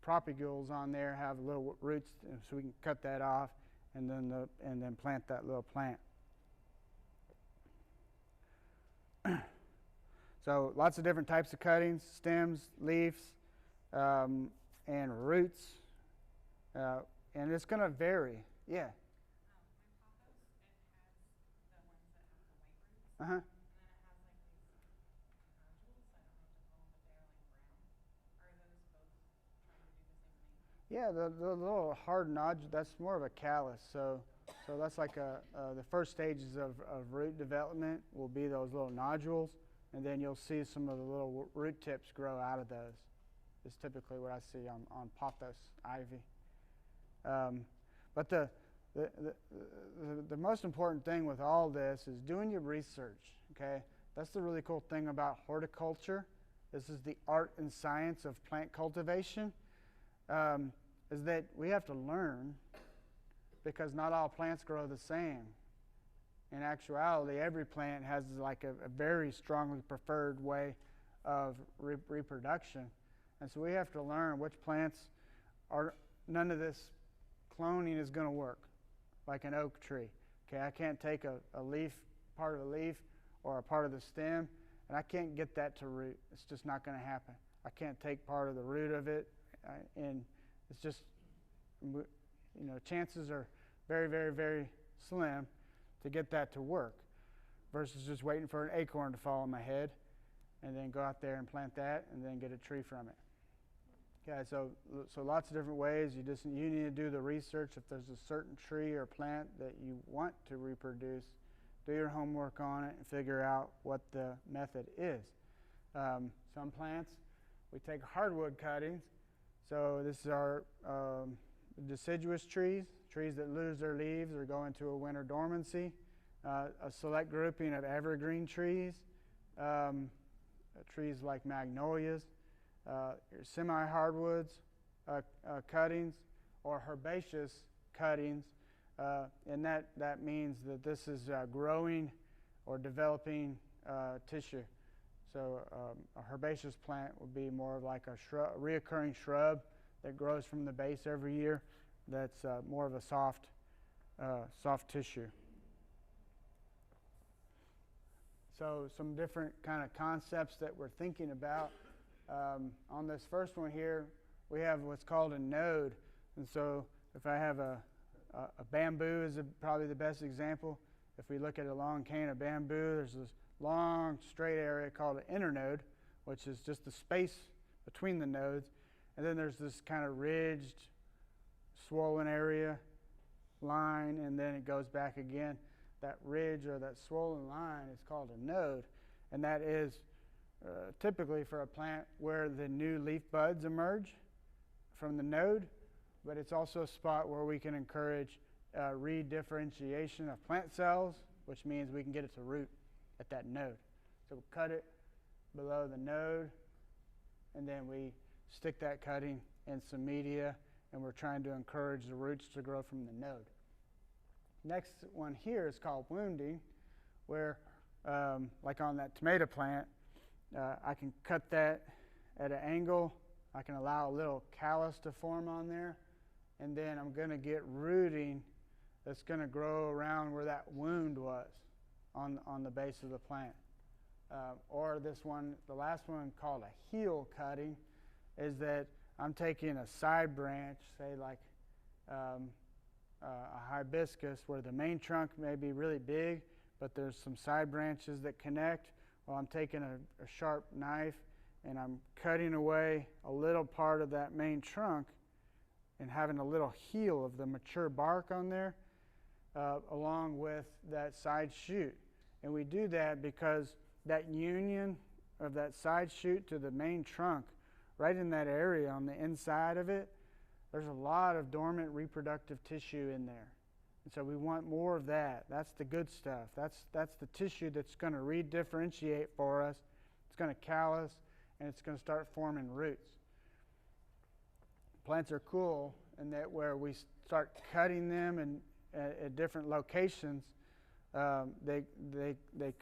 propagules on there have little roots, so we can cut that off and then plant that little plant. So lots of different types of cuttings: stems, leaves, and roots, and it's going to vary. Yeah. Uh huh. Yeah, the little hard nodule, that's more of a callus. So that's like the first stages of root development will be those little nodules, and then you'll see some of the little root tips grow out of those. Is typically what I see on pothos ivy. But the most important thing with all this is doing your research. Okay, that's the really cool thing about horticulture. This is the art and science of plant cultivation. Is that we have to learn, because not all plants grow the same. In actuality, every plant has like a very strongly preferred way of reproduction. And so we have to learn which plants none of this cloning is going to work, like an oak tree. Okay, I can't take a leaf, part of a leaf, or a part of the stem, and I can't get that to root. It's just not going to happen. I can't take part of the root of it, and it's just, chances are very, very, very slim to get that to work, versus just waiting for an acorn to fall on my head and then go out there and plant that and then get a tree from it. Okay, so lots of different ways. You need to do the research. If there's a certain tree or plant that you want to reproduce, do your homework on it and figure out what the method is. Some plants, we take hardwood cuttings. So this is our deciduous trees that lose their leaves or go into a winter dormancy. A select grouping of evergreen trees, trees like magnolias, your semi-hardwoods cuttings, or herbaceous cuttings, and that means that this is growing or developing tissue. So a herbaceous plant would be more like a reoccurring shrub that grows from the base every year. That's more of a soft tissue. So some different kind of concepts that we're thinking about. On this first one here, we have what's called a node. And so if I have a bamboo is probably the best example. If we look at a long cane of bamboo, there's this long straight area called an internode, which is just the space between the nodes. And then there's this kind of ridged, swollen area line, and then it goes back again. That ridge or that swollen line is called a node, and that is typically for a plant where the new leaf buds emerge from the node, but it's also a spot where we can encourage redifferentiation of plant cells, which means we can get it to root at that node. So we'll cut it below the node, and then we stick that cutting in some media, and we're trying to encourage the roots to grow from the node. Next one here is called wounding, where like on that tomato plant, I can cut that at an angle. I can allow a little callus to form on there, and then I'm going to get rooting that's going to grow around where that wound was on the base of the plant. Or this one, the last one called a heel cutting, is that I'm taking a side branch, say like a hibiscus, where the main trunk may be really big, but there's some side branches that connect. Well, I'm taking a sharp knife and I'm cutting away a little part of that main trunk and having a little heel of the mature bark on there along with that side shoot. And we do that because that union of that side shoot to the main trunk, right in that area on the inside of it, there's a lot of dormant reproductive tissue in there. And so we want more of that. That's the good stuff. That's the tissue that's going to redifferentiate for us. It's going to callus, and it's going to start forming roots. Plants are cool in that where we start cutting them at different locations, they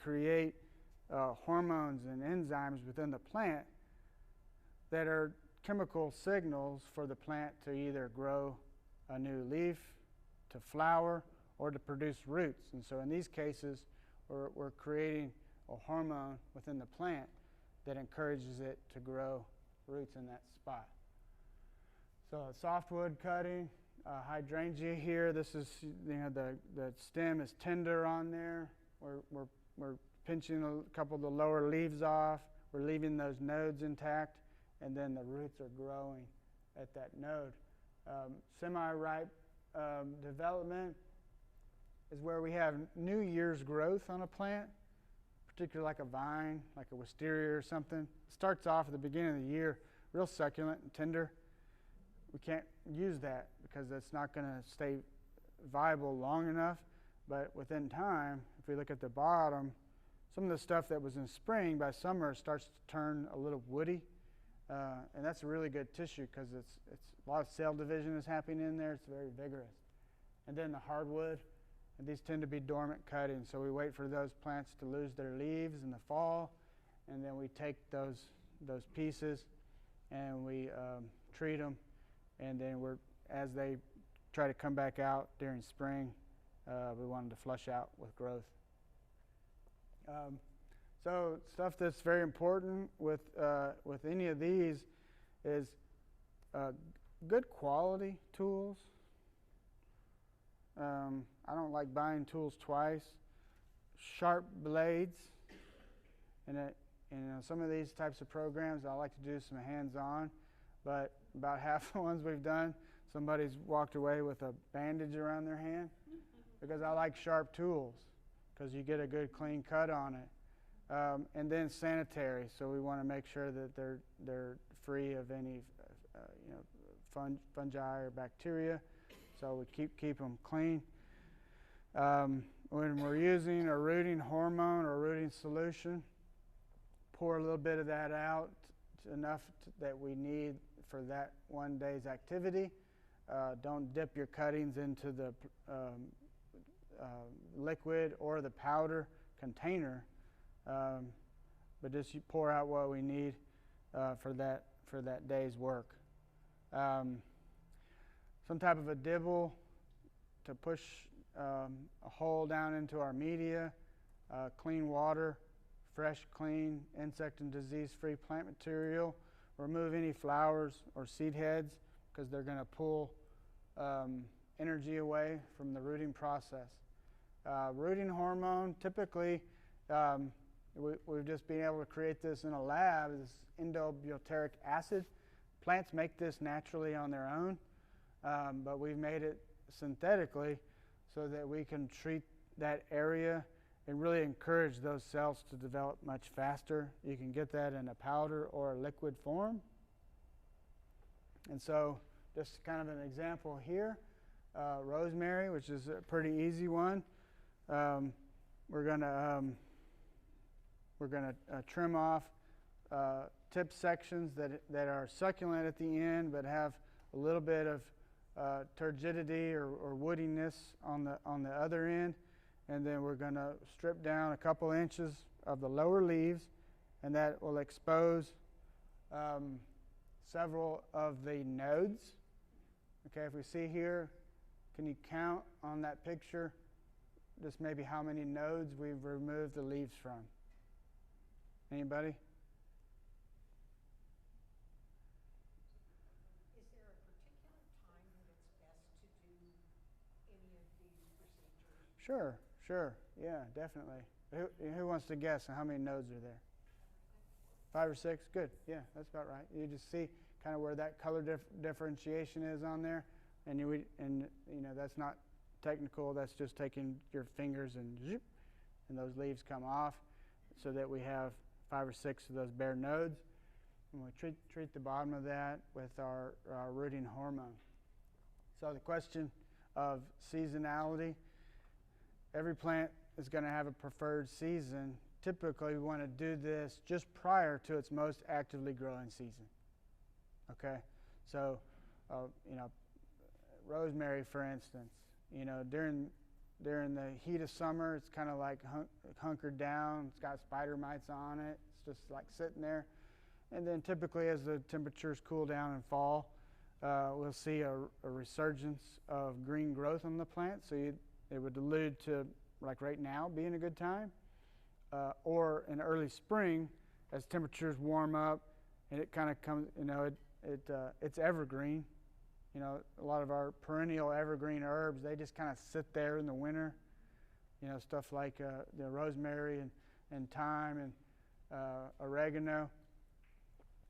create hormones and enzymes within the plant that are chemical signals for the plant to either grow a new leaf, to flower, or to produce roots. And so in these cases, we're creating a hormone within the plant that encourages it to grow roots in that spot. So softwood cutting, hydrangea here, this is, the stem is tender on there. We're pinching a couple of the lower leaves off. We're leaving those nodes intact, and then the roots are growing at that node. Semi-ripe development is where we have New Year's growth on a plant, particularly like a vine, like a wisteria or something. It starts off at the beginning of the year real succulent and tender. We can't use that because it's not going to stay viable long enough, but within time, if we look at the bottom, some of the stuff that was in spring, by summer, starts to turn a little woody. And that's a really good tissue because it's a lot of cell division is happening in there. It's very vigorous. And then the hardwood, and these tend to be dormant cuttings. So we wait for those plants to lose their leaves in the fall, and then we take those pieces and we treat them. And then as they try to come back out during spring, we want them to flush out with growth. So stuff that's very important with any of these is good quality tools. I don't like buying tools twice. Sharp blades, and some of these types of programs I like to do some hands-on, but about half the ones we've done, somebody's walked away with a bandage around their hand because I like sharp tools because you get a good clean cut on it. And then sanitary, so we want to make sure that they're free of any fungi or bacteria, so we keep them clean. When we're using a rooting hormone or rooting solution, pour a little bit of that out, enough that we need for that one day's activity. Don't dip your cuttings into the liquid or the powder container, but just you pour out what we need for that day's work. Some type of a dibble to push a hole down into our media, clean water, fresh, clean, insect and disease-free plant material. Remove any flowers or seed heads because they're going to pull energy away from the rooting process. Rooting hormone, typically, we've just been able to create this in a lab, this endobutyric acid. Plants make this naturally on their own, but we've made it synthetically so that we can treat that area and really encourage those cells to develop much faster. You can get that in a powder or a liquid form. And so just kind of an example here, rosemary, which is a pretty easy one. We're going to trim off tip sections that are succulent at the end but have a little bit of turgidity or woodiness on the other end, and then we're going to strip down a couple inches of the lower leaves, and that will expose several of the nodes. Okay, if we see here, can you count on that picture just maybe how many nodes we've removed the leaves from? Anybody? Is there a particular time that it's best to do any of these procedures? Sure. Yeah, definitely. Who wants to guess how many nodes are there? 5 or 6? Good. Yeah, that's about right. You just see kind of where that color differentiation is on there, and you know that's not technical. That's just taking your fingers and zoop, and those leaves come off, so that we have 5 or 6 of those bare nodes. And we treat the bottom of that with our rooting hormone. So the question of seasonality, every plant is going to have a preferred season. Typically, we want to do this just prior to its most actively growing season. Okay, so rosemary, for instance, during the heat of summer, it's kind of like hunkered down. It's got spider mites on it. It's just like sitting there. And then typically as the temperatures cool down and fall, we'll see a resurgence of green growth on the plant. So it would allude to, like right now, being a good time. Or in early spring, as temperatures warm up, and it kind of comes, it's evergreen. A lot of our perennial evergreen herbs, they just kind of sit there in the winter. Stuff like the rosemary and thyme and oregano.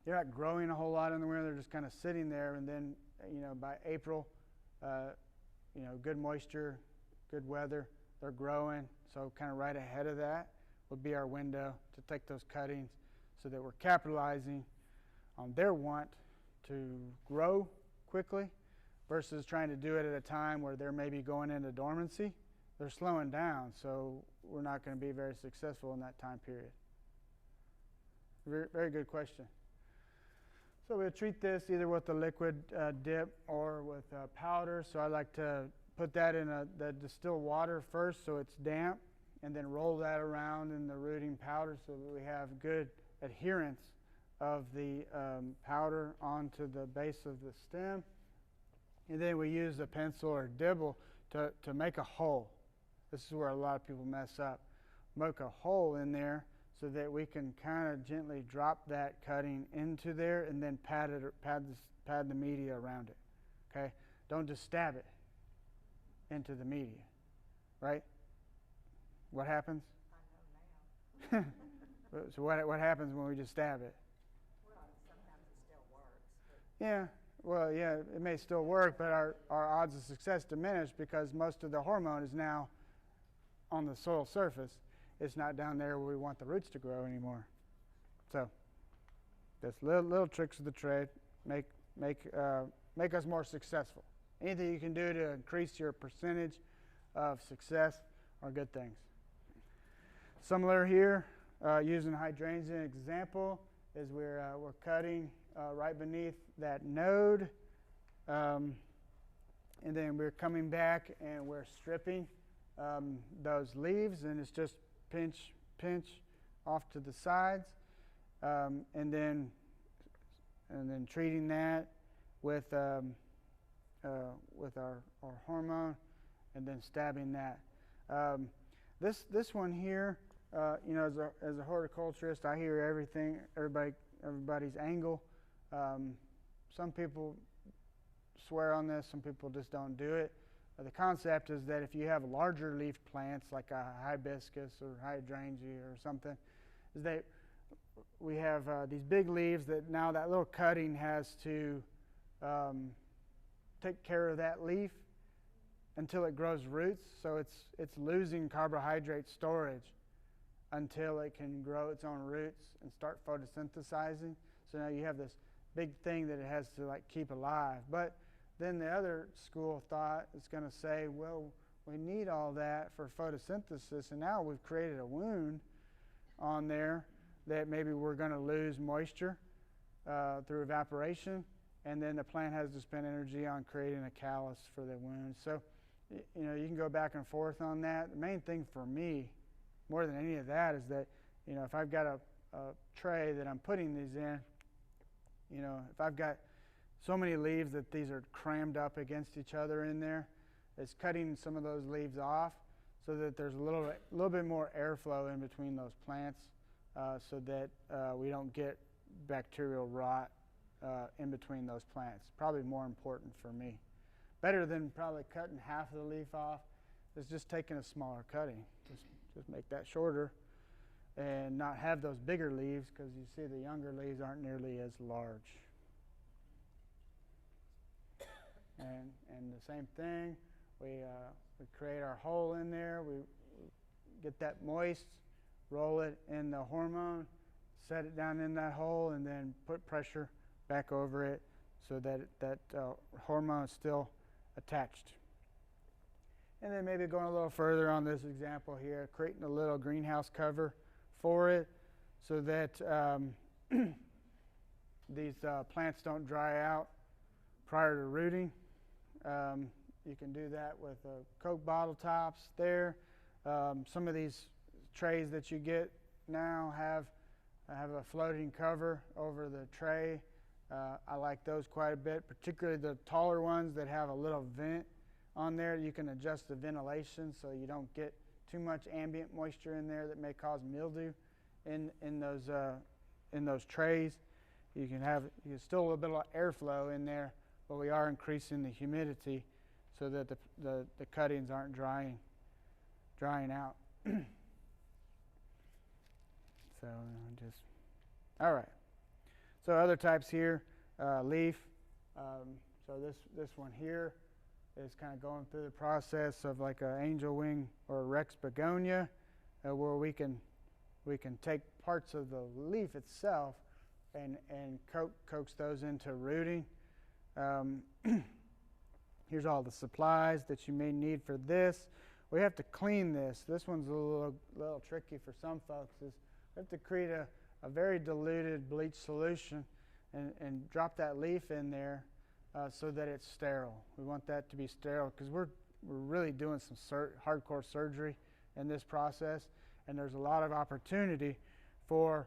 They're not growing a whole lot in the winter. They're just kind of sitting there. And then, by April, good moisture, good weather, they're growing. So kind of right ahead of that would be our window to take those cuttings so that we're capitalizing on their want to grow quickly versus trying to do it at a time where they're maybe going into dormancy. They're slowing down, so we're not going to be very successful in that time period. Very, very good question. So we'll treat this either with a liquid dip or with powder. So I like to put that in the distilled water first so it's damp, and then roll that around in the rooting powder so that we have good adherence of the powder onto the base of the stem. And then we use a pencil or dibble to make a hole. This is where a lot of people mess up. Make a hole in there so that we can kind of gently drop that cutting into there and then pad the media around it. Okay? Don't just stab it. into the media, right? What happens? I know now. So what happens when we just stab it? Well, sometimes it still works, but Yeah, well, yeah, it may still work, but our odds of success diminish because most of the hormone is now on the soil surface. It's not down there where we want the roots to grow anymore. So, that's little tricks of the trade make us more successful. Anything you can do to increase your percentage of success are good things. Similar here, using hydrangeas as an example, is we're cutting right beneath that node, and then we're coming back and we're stripping those leaves, and it's just pinch off to the sides, and then treating that with our hormone, and then stabbing that. This one here, as a horticulturist, I hear everybody's angle. Some people swear on this, some people just don't do it. The concept is that if you have larger leaf plants like a hibiscus or hydrangea or something, is that we have these big leaves that now that little cutting has to take care of that leaf until it grows roots. So it's losing carbohydrate storage until it can grow its own roots and start photosynthesizing. So now you have this big thing that it has to like keep alive. But then the other school of thought is going to say, well, we need all that for photosynthesis, and now we've created a wound on there that maybe we're going to lose moisture through evaporation, and then the plant has to spend energy on creating a callus for the wound. So, you can go back and forth on that. The main thing for me, more than any of that, is that, if I've got a tray that I'm putting these in, if I've got so many leaves that these are crammed up against each other in there, it's cutting some of those leaves off so that there's a little bit more airflow in between those plants, so that we don't get bacterial rot in between those plants. Probably more important for me. Better than probably cutting half of the leaf off is just taking a smaller cutting. Just make that shorter and not have those bigger leaves, because you see the younger leaves aren't nearly as large. And the same thing, we create our hole in there, we get that moist, roll it in the hormone, set it down in that hole, and then put pressure back over it so that hormone is still attached. And then maybe going a little further on this example here, creating a little greenhouse cover for it so that these plants don't dry out prior to rooting. You can do that with Coke bottle tops there. Some of these trays that you get now have a floating cover over the tray. I like those quite a bit, particularly the taller ones that have a little vent on there. You can adjust the ventilation so you don't get too much ambient moisture in there that may cause mildew in those trays. You can still a little bit of airflow in there, but we are increasing the humidity so that the cuttings aren't drying out. So all right. So other types here, leaf. So this one here is kind of going through the process of like an angel wing or a Rex begonia, where we can take parts of the leaf itself and coax those into rooting. Here's all the supplies that you may need for this. We have to clean this. This one's a little tricky for some folks. We have to create a very diluted bleach solution and drop that leaf in there so that it's sterile. We want that to be sterile because we're really doing some hardcore surgery in this process, and there's a lot of opportunity for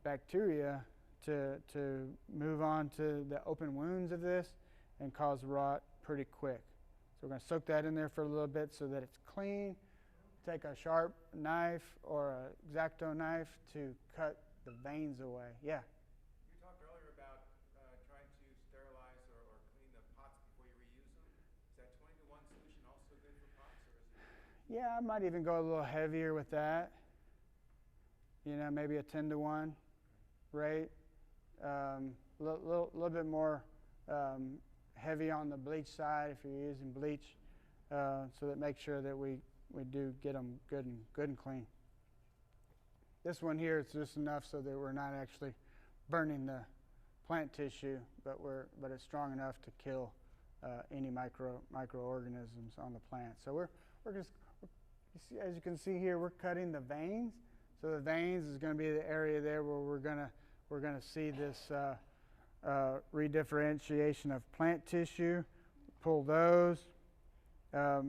bacteria to move on to the open wounds of this and cause rot pretty quick. So we're going to soak that in there for a little bit so that it's clean. Take a sharp knife or an X-Acto knife to cut the veins away. Yeah? You talked earlier about trying to sterilize or clean the pots before you reuse them. Is that 20-to-1 solution Yeah, I might even go a little heavier with that. You know, maybe a 10-to-1 rate. Little bit more heavy on the bleach side if you're using bleach, so that makes sure that we do get them good and clean. This one here is just enough so that we're not actually burning the plant tissue, but it's strong enough to kill any microorganisms on the plant. So we're just, as you can see here, we're cutting the veins. So the veins is going to be the area there where we're gonna see this redifferentiation of plant tissue. Pull those, set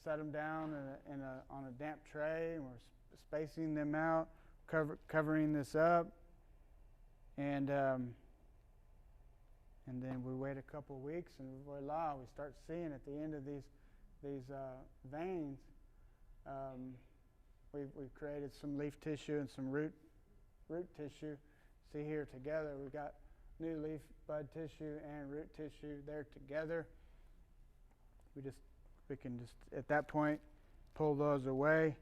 them down on a damp tray, and we're spacing them out, covering this up, and then we wait a couple of weeks, and voila, we start seeing at the end of these veins, we've created some leaf tissue and some root tissue. See here together, we've got new leaf bud tissue and root tissue there together. We can just at that point pull those away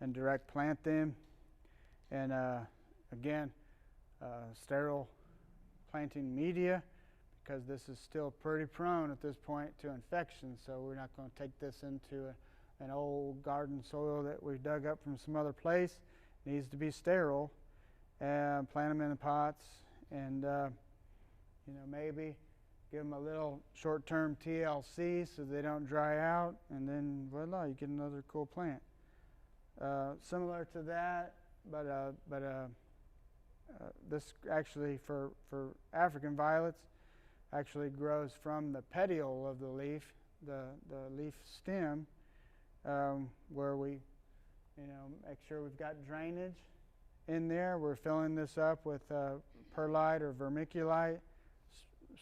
and direct plant them. And again, sterile planting media, because this is still pretty prone at this point to infection. So we're not going to take this into an old garden soil that we dug up from some other place. It needs to be sterile. And plant them in the pots, and maybe give them a little short-term TLC so they don't dry out, and then voila, you get another cool plant. Similar to that, but this actually for African violets actually grows from the petiole of the leaf, the leaf stem, where we make sure we've got drainage in there. We're filling this up with perlite or vermiculite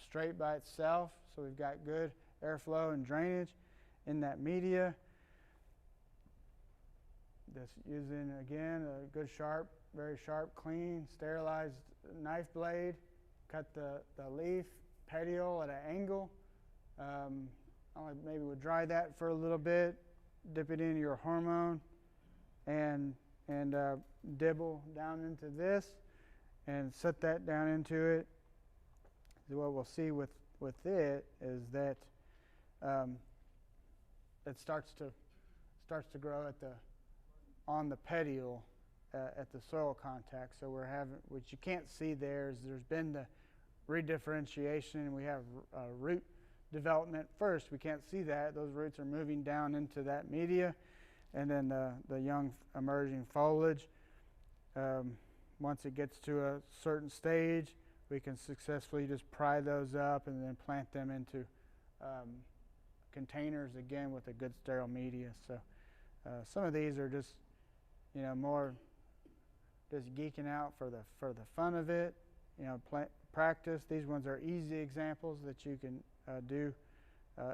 straight by itself, so we've got good airflow and drainage in that media. Just using, again, a good very sharp, clean, sterilized knife blade. Cut the leaf petiole at an angle. Maybe we'll dry that for a little bit, dip it into your hormone, and dibble down into this and set that down into it. So what we'll see with it is that it starts to grow on the petiole at the soil contact. So we're having, what you can't see there is there's been the redifferentiation, and we have root development first. We can't see that. Those roots are moving down into that media, and then the young emerging foliage. Once it gets to a certain stage, we can successfully just pry those up and then plant them into containers again with a good sterile media. So some of these are just more just geeking out for the fun of it, practice. These ones are easy examples that you can do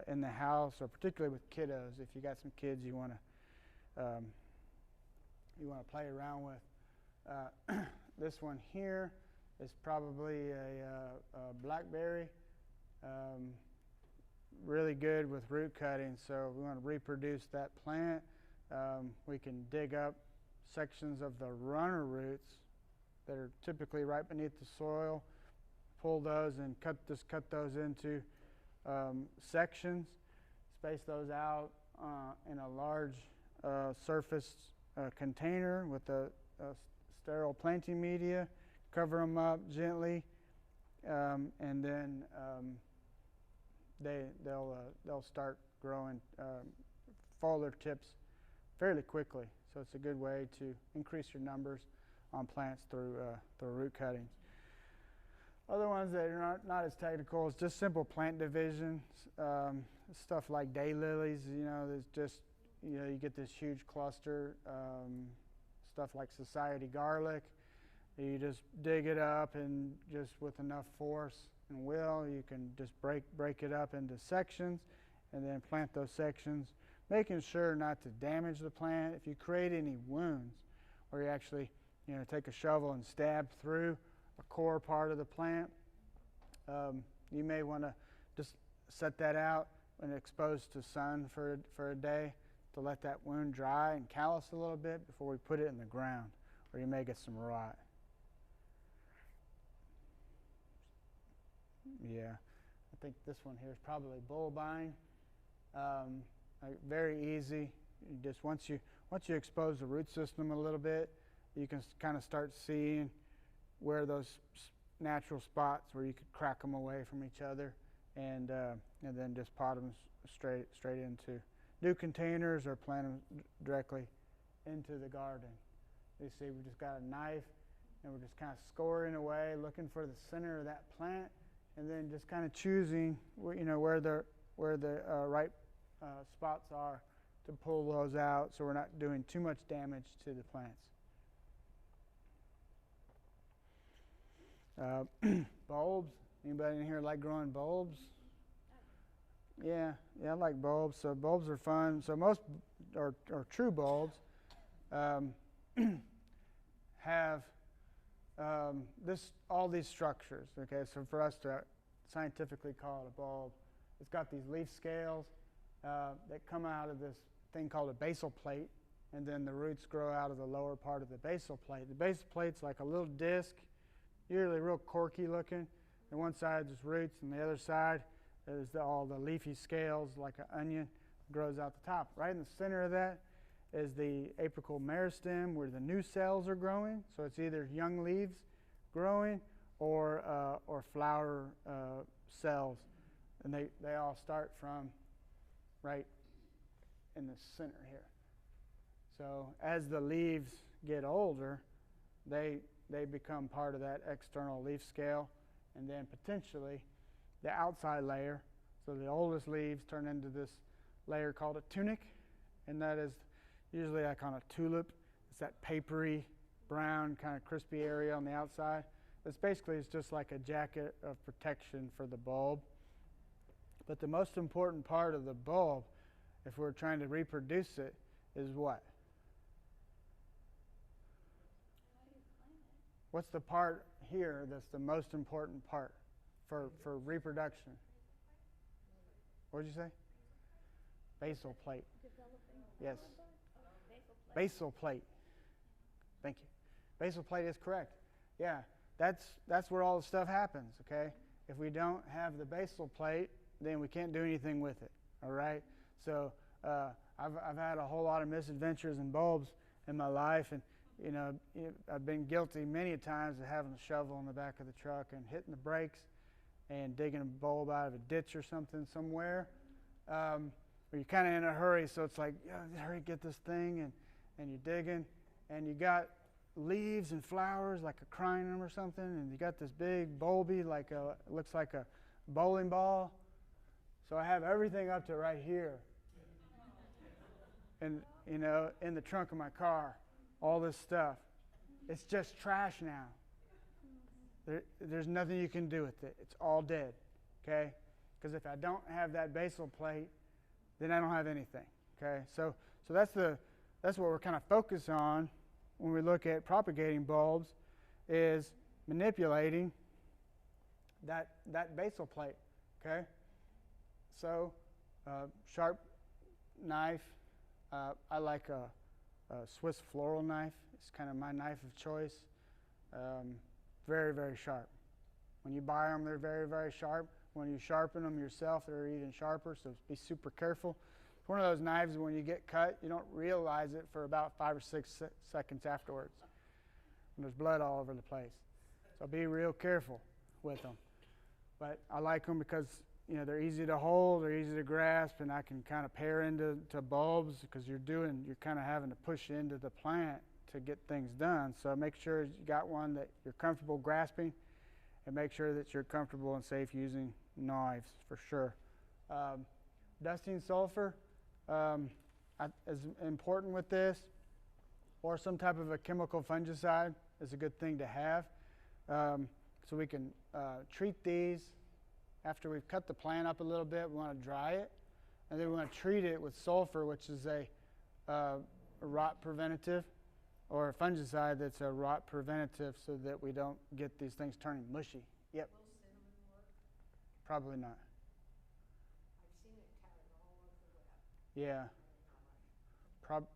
in the house, or particularly with kiddos. If you got some kids you want to play around with. This one here is probably a blackberry. Really good with root cutting, so we want to reproduce that plant. We can dig up sections of the runner roots that are typically right beneath the soil, pull those and cut those into sections, space those out in a large surface container with a sterile planting media, cover them up gently, and then they'll start growing foliar tips fairly quickly. So it's a good way to increase your numbers on plants through root cuttings. Other ones that are not as technical is just simple plant division. Stuff like daylilies, there's just, you get this huge cluster. Stuff like society garlic, you just dig it up, and just with enough force and will, you can just break it up into sections and then plant those sections, making sure not to damage the plant. If you create any wounds, or you actually take a shovel and stab through a core part of the plant, you may want to just set that out, when exposed to sun for a day, to let that wound dry and callus a little bit before we put it in the ground, or you may get some rot. Yeah, I think this one here is probably bulbine. Very easy. You just once you expose the root system a little bit, you can kind of start seeing where those natural spots where you could crack them away from each other, and then just pot them straight into new containers or plant them directly into the garden. You see, we just got a knife, and we're just kind of scoring away, looking for the center of that plant, and then just kind of choosing, where the right spots are to pull those out, so we're not doing too much damage to the plants. Bulbs. Anybody in here like growing bulbs? Yeah, I like bulbs. So bulbs are fun. So most or true bulbs have all these structures. Okay, so for us to scientifically call it a bulb, it's got these leaf scales that come out of this thing called a basal plate, and then the roots grow out of the lower part of the basal plate. The basal plate's like a little disc, usually real corky looking, and one side is roots, and the other side is all the leafy scales, like an onion, grows out the top. Right in the center of that is the apical meristem, where the new cells are growing. So it's either young leaves growing or flower cells, and they all start from right in the center here. So as the leaves get older, they become part of that external leaf scale, and then potentially the outside layer. So the oldest leaves turn into this layer called a tunic, and that is usually like on a tulip. It's that papery brown kind of crispy area on the outside. It's just like a jacket of protection for the bulb. But the most important part of the bulb, if we're trying to reproduce it, is what? What's the part here that's the most important part for reproduction? What did you say? Basal plate. Yes. Basal plate. Thank you. Basal plate is correct. Yeah, that's where all the stuff happens, okay? If we don't have the basal plate, then we can't do anything with it, all right? So I've had a whole lot of misadventures in bulbs in my life, and I've been guilty many a times of having a shovel in the back of the truck and hitting the brakes and digging a bulb out of a ditch or something somewhere. Where you're kind of in a hurry, so it's like, hurry, get this thing, and you're digging, and you got leaves and flowers like a crinum or something, and you got this big bulby, looks like a bowling ball. So I have everything up to right here, and in the trunk of my car, all this stuff. It's just trash now. There's nothing you can do with it. It's all dead, okay? Because if I don't have that basal plate, then I don't have anything, okay? So that's what we're kind of focused on when we look at propagating bulbs, is manipulating that basal plate, okay? So sharp knife. I like a Swiss floral knife. It's kind of my knife of choice. Very, very sharp. When you buy them, they're very, very sharp. When you sharpen them yourself, they're even sharper, so be super careful. It's one of those knives when you get cut, you don't realize it for about 5 or 6 seconds afterwards. And there's blood all over the place. So be real careful with them. But I like them because they're easy to hold, they're easy to grasp, and I can kind of pare into bulbs, because you're kind of having to push into the plant to get things done. So make sure you got one that you're comfortable grasping, and make sure that you're comfortable and safe using knives for sure. Dusting sulfur is important with this, or some type of a chemical fungicide is a good thing to have. So we can treat these after we've cut the plant up a little bit. We want to dry it, and then we want to treat it with sulfur, which is a rot preventative, or a fungicide that's a rot preventative, so that we don't get these things turning mushy. Yep. Will cinnamon work? Probably not. I've seen it Yeah.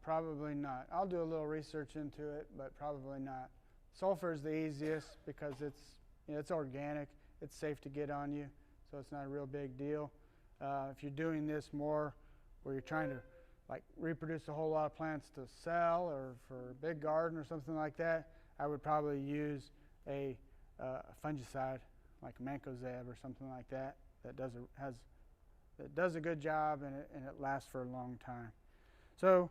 Probably not. I'll do a little research into it, but probably not. Sulfur is the easiest because it's organic. It's safe to get on you, so it's not a real big deal. If you're doing this more where you're trying to like reproduce a whole lot of plants to sell or for a big garden or something like that, I would probably use a fungicide like mancozeb or something like that that does a good job and it lasts for a long time. So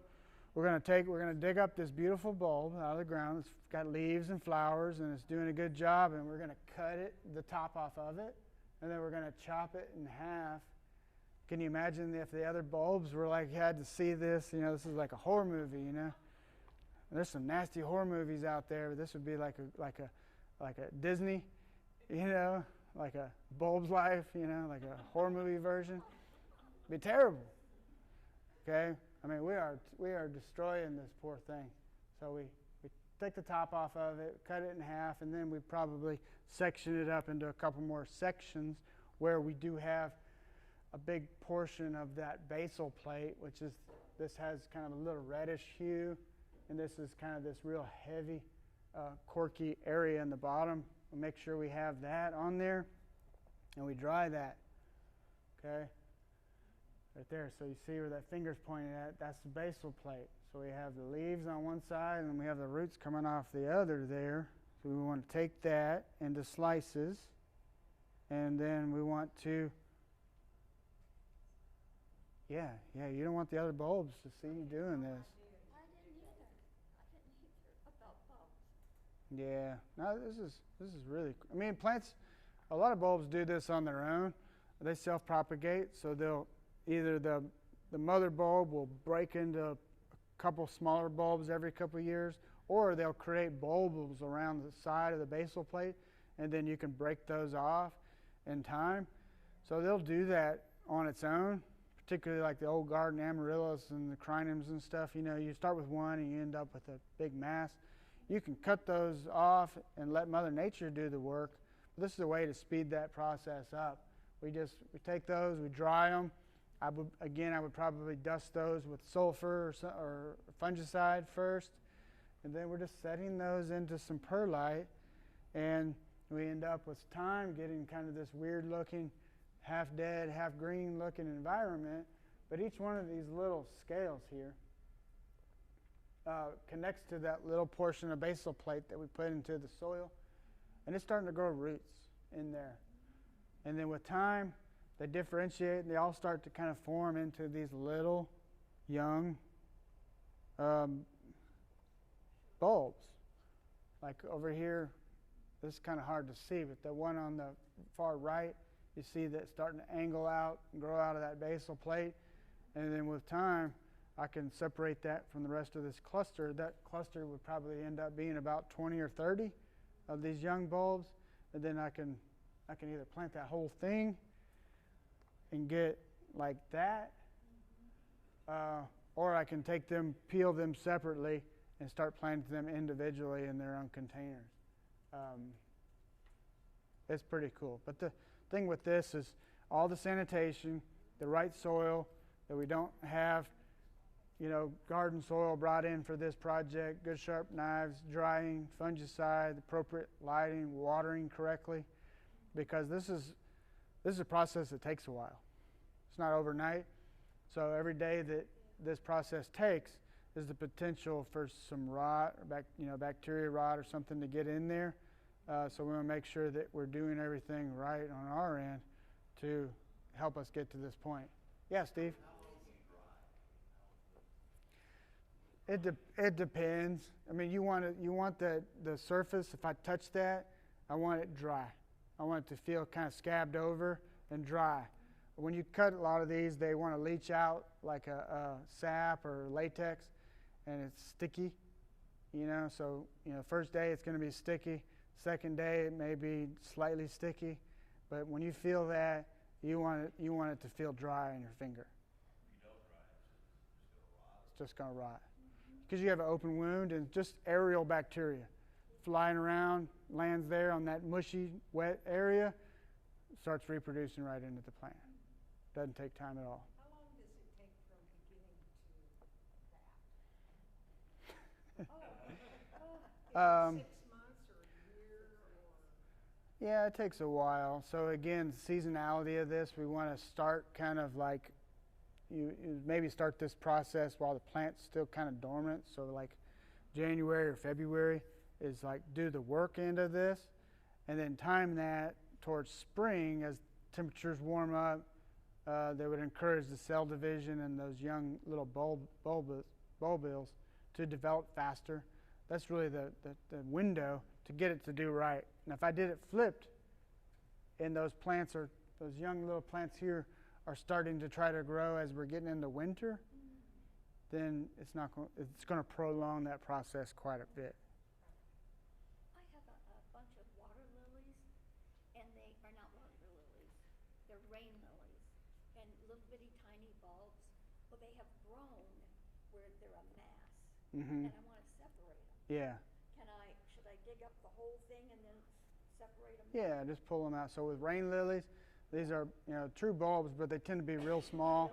we're going to dig up this beautiful bulb out of the ground. It's got leaves and flowers and it's doing a good job, and we're going to cut the top off of it, and then we're going to chop it in half. Can you imagine if the other bulbs were like had to see this? You know, this is like a horror movie. You know, there's some nasty horror movies out there, but this would be like a Disney, you know, like a Bulb's Life, you know, like a horror movie version. It'd be terrible. Okay, I mean we are destroying this poor thing. So we take the top off of it, cut it in half, and then we probably section it up into a couple more sections where we do have a big portion of that basal plate, which is, this has kind of a little reddish hue, and this is kind of this real heavy, corky area in the bottom. We'll make sure we have that on there, and we dry that, okay? Right there, so you see where that finger's pointing at, that's the basal plate. So we have the leaves on one side, and we have the roots coming off the other there. So we want to take that into slices, and then we want to, yeah, you don't want the other bulbs to see you doing this. I didn't either. I didn't either about bulbs. Yeah, no, this is really, I mean, plants, a lot of bulbs do this on their own. They self-propagate, so they'll either the mother bulb will break into a couple smaller bulbs every couple of years, or they'll create bulbs around the side of the basal plate, and then you can break those off in time. So they'll do that on its own, particularly like the old garden amaryllis and the crinums and stuff. You know, you start with one and you end up with a big mass. You can cut those off and let Mother Nature do the work. But this is a way to speed that process up. We take those, we dry them. I would probably dust those with sulfur or fungicide first, and then we're just setting those into some perlite, and we end up with time getting kind of this weird looking, half dead, half green looking environment. But each one of these little scales here connects to that little portion of basal plate that we put into the soil, and it's starting to grow roots in there. And then with time, they differentiate and they all start to kind of form into these little young bulbs. Like over here, this is kind of hard to see, but the one on the far right, you see that starting to angle out and grow out of that basal plate. And then with time, I can separate that from the rest of this cluster. That cluster would probably end up being about 20 or 30 of these young bulbs. And then I can either plant that whole thing and get like that, or I can take them, peel them separately, and start planting them individually in their own containers. It's pretty cool. But the thing with this is all the sanitation, the right soil, that we don't have, you know, garden soil brought in for this project, good sharp knives, drying, fungicide, appropriate lighting, watering correctly, because this is a process that takes a while. It's not overnight. So every day that this process takes is the potential for some rot, or bacteria rot or something to get in there. So we want to make sure that we're doing everything right on our end to help us get to this point. Yeah, Steve? It depends. I mean, you want the surface, if I touch that, I want it dry. I want it to feel kind of scabbed over and dry. When you cut a lot of these, they want to leach out like a sap or latex, and it's sticky, you know. So, you know, first day it's going to be sticky. Second day it may be slightly sticky, but when you feel that, you want it to feel dry on your finger. If you don't dry it, It's just going to rot. Because you have an open wound and just aerial bacteria flying around, lands there on that mushy, wet area, starts reproducing right into the plant. Doesn't take time at all. How long does it take from beginning Is it 6 months or a year or? Yeah, it takes a while. So again, seasonality of this, we want to start kind of like you maybe start this process while the plant's still kind of dormant. So like January or February is like do the work end of this, and then time that towards spring as temperatures warm up. They would encourage the cell division and those young little bulbils to develop faster. That's really the window to get it to do right. And if I did it flipped, and those young little plants here are starting to try to grow as we're getting into winter, then it's going to prolong that process quite a bit. I have a bunch of water lilies, and they are not water lilies. They're rain lilies, and little bitty tiny bulbs. Well, they have grown where they're a mass, and I want to separate them. Yeah. Should I dig up the whole thing and then separate them? Yeah, just pull them out. So with rain lilies, these are true bulbs, but they tend to be real small,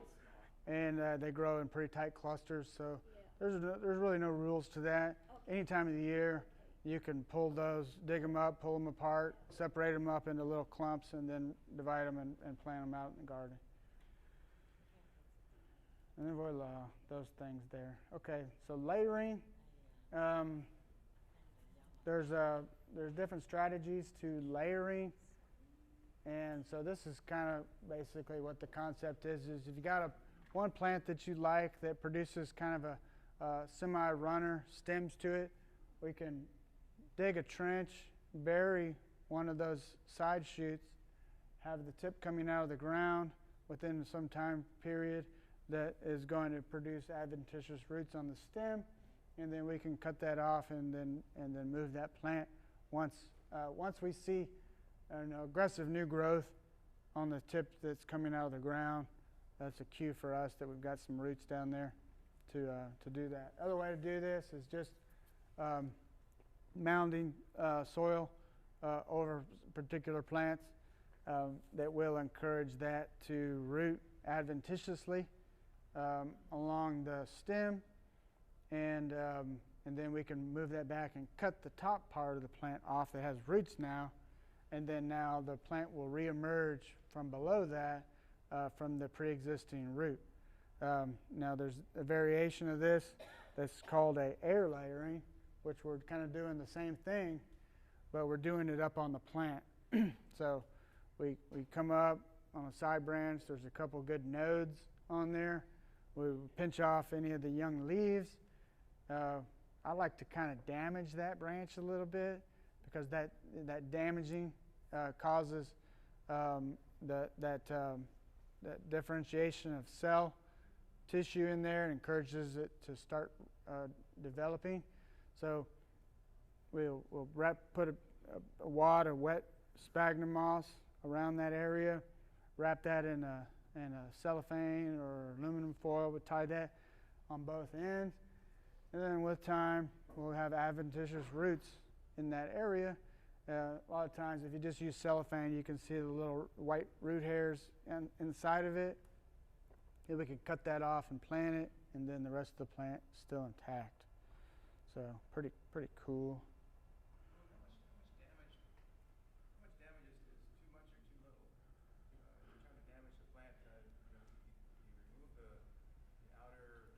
and they grow in pretty tight clusters. So there's really no rules to that. Any time of the year, you can pull those, dig them up, pull them apart, separate them up into little clumps, and then divide them and plant them out in the garden. And then voila, those things there. Okay, so layering. There's different strategies to layering. And so this is kind of basically what the concept is if you got one plant that you like that produces kind of a semi-runner stems to it, we can dig a trench, bury one of those side shoots, have the tip coming out of the ground within some time period that is going to produce adventitious roots on the stem, and then we can cut that off and then move that plant once we see an aggressive new growth on the tip that's coming out of the ground. That's a cue for us that we've got some roots down there to do that. Other way to do this is just mounding soil over particular plants that will encourage that to root adventitiously along the stem, and then we can move that back and cut the top part of the plant off that has roots now. And then now the plant will reemerge from below that from the pre-existing root. Now there's a variation of this that's called a air layering, which we're kind of doing the same thing, but we're doing it up on the plant. So we come up on a side branch. There's a couple good nodes on there. We pinch off any of the young leaves. I like to kind of damage that branch a little bit, because that damaging causes that differentiation of cell tissue in there and encourages it to start developing. So we'll put a wad of wet sphagnum moss around that area, wrap that in a cellophane or aluminum foil. We'll tie that on both ends, and then with time we'll have adventitious roots in that area. A lot of times if you just use cellophane, you can see the little white root hairs inside of it. And we can cut that off and plant it, and then the rest of the plant is still intact. So pretty cool. How much damage is too much or too little? If you're trying to damage the plant, you remove the outer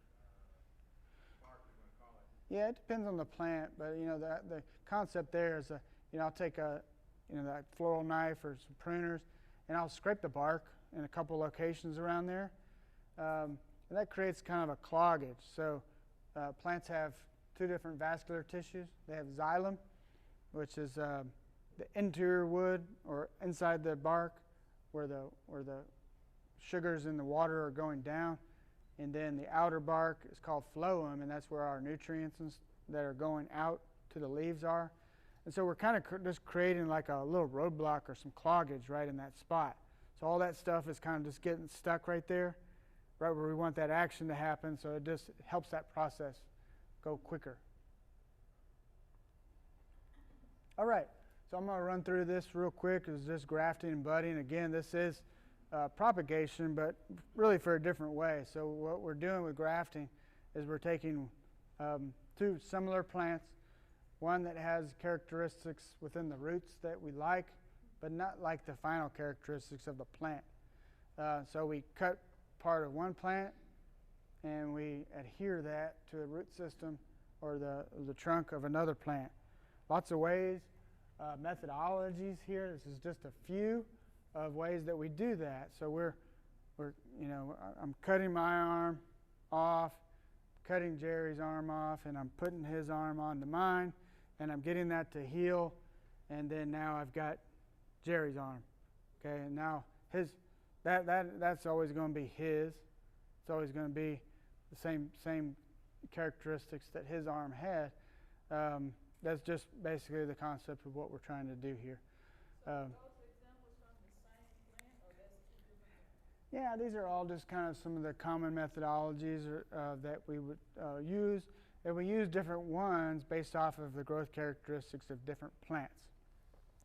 bark, you want to call it. Yeah, it depends on the plant, but the concept there is I'll take that floral knife or some pruners, and I'll scrape the bark in a couple locations around there, and that creates kind of a cloggage. So plants have two different vascular tissues. They have xylem, which is the interior wood or inside the bark, where the sugars in the water are going down, and then the outer bark is called phloem, and that's where our nutrients that are going out to the leaves are. And so we're kind of just creating like a little roadblock or some cloggage right in that spot. So all that stuff is kind of just getting stuck right there, right where we want that action to happen, so it just helps that process go quicker. All right, so I'm going to run through this real quick. It's just grafting and budding. Again, this is propagation, but really for a different way. So what we're doing with grafting is we're taking two similar plants, one that has characteristics within the roots that we like, but not like the final characteristics of the plant. So we cut part of one plant and we adhere that to a root system or the trunk of another plant. Lots of ways, methodologies here. This is just a few of ways that we do that. So I'm cutting my arm off, cutting Jerry's arm off, and I'm putting his arm onto mine, and I'm getting that to heal, and then now I've got Jerry's arm. Okay, and now that's always going to be his. It's always going to be the same characteristics that his arm had. That's just basically the concept of what we're trying to do here. So are those examples from the same plant, or that's two different plants? Yeah, these are all just kind of some of the common methodologies that we would use. And we use different ones based off of the growth characteristics of different plants.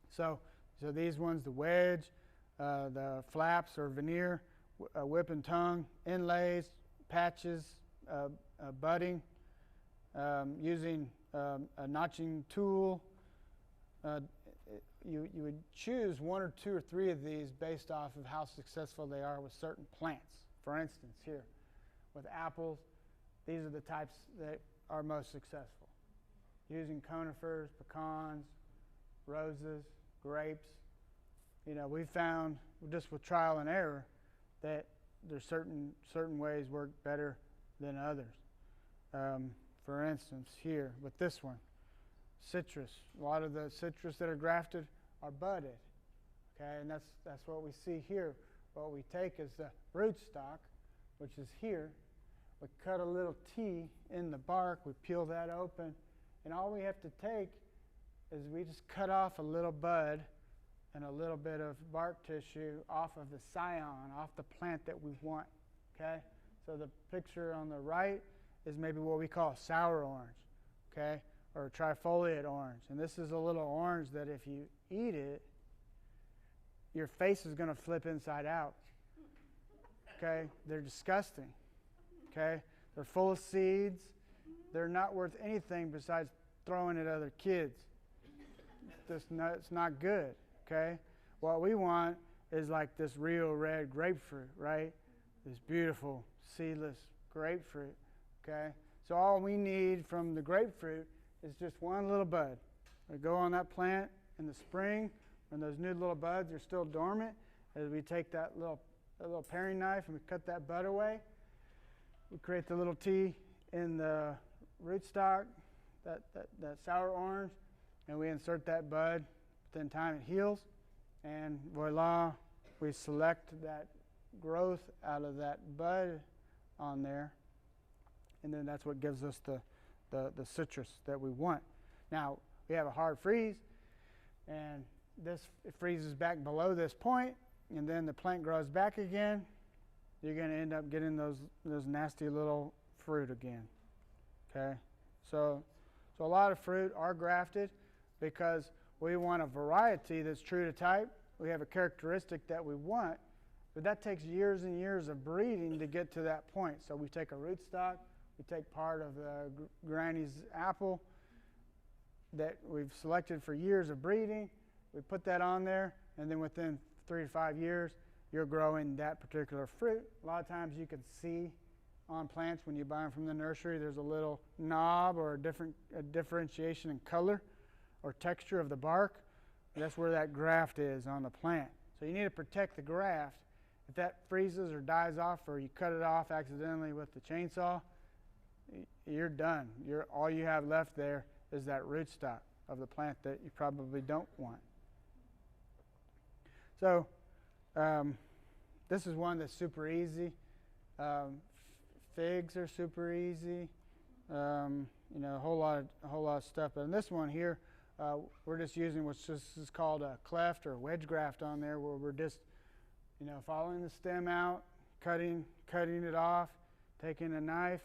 So these ones, the wedge, the flaps or veneer, whip and tongue, inlays, patches, budding, using a notching tool. You would choose one or two or three of these based off of how successful they are with certain plants. For instance, here with apples, these are the types that are most successful. Using conifers, pecans, roses, grapes. We found just with trial and error that there's certain ways work better than others. For instance, here with this one, citrus. A lot of the citrus that are grafted are budded. Okay, and that's what we see here. What we take is the rootstock, which is here. We cut a little T in the bark, we peel that open, and all we have to take is we just cut off a little bud and a little bit of bark tissue off of the scion, off the plant that we want. Okay? So the picture on the right is maybe what we call sour orange, okay, or trifoliate orange. And this is a little orange that if you eat it, your face is going to flip inside out. Okay? They're disgusting. Okay? They're full of seeds. They're not worth anything besides throwing at other kids. It's not good. Okay? What we want is like this real red grapefruit, right? This beautiful seedless grapefruit. Okay? So all we need from the grapefruit is just one little bud. We go on that plant in the spring when those new little buds are still dormant. As we take that little paring knife and we cut that bud away, we create the little T in the rootstock, that sour orange, and we insert that bud. Within time it heals, and voila, we select that growth out of that bud on there, and then that's what gives us the citrus that we want. Now, we have a hard freeze, and it freezes back below this point, and then the plant grows back again. You're going to end up getting those nasty little fruit again. Okay? So a lot of fruit are grafted because we want a variety that's true to type. We have a characteristic that we want, but that takes years and years of breeding to get to that point. So we take a rootstock, we take part of Granny's apple that we've selected for years of breeding, we put that on there, and then within 3 to 5 years, you're growing that particular fruit. A lot of times you can see on plants when you buy them from the nursery, there's a little knob or a differentiation in color or texture of the bark. That's where that graft is on the plant. So you need to protect the graft. If that freezes or dies off or you cut it off accidentally with the chainsaw, you're done. All you have left there is that rootstock of the plant that you probably don't want. So this is one that's super easy. Figs are super easy. A whole lot of stuff. But in this one here, we're just using what's just called a cleft or wedge graft on there, where we're just, following the stem out, cutting it off, taking a knife,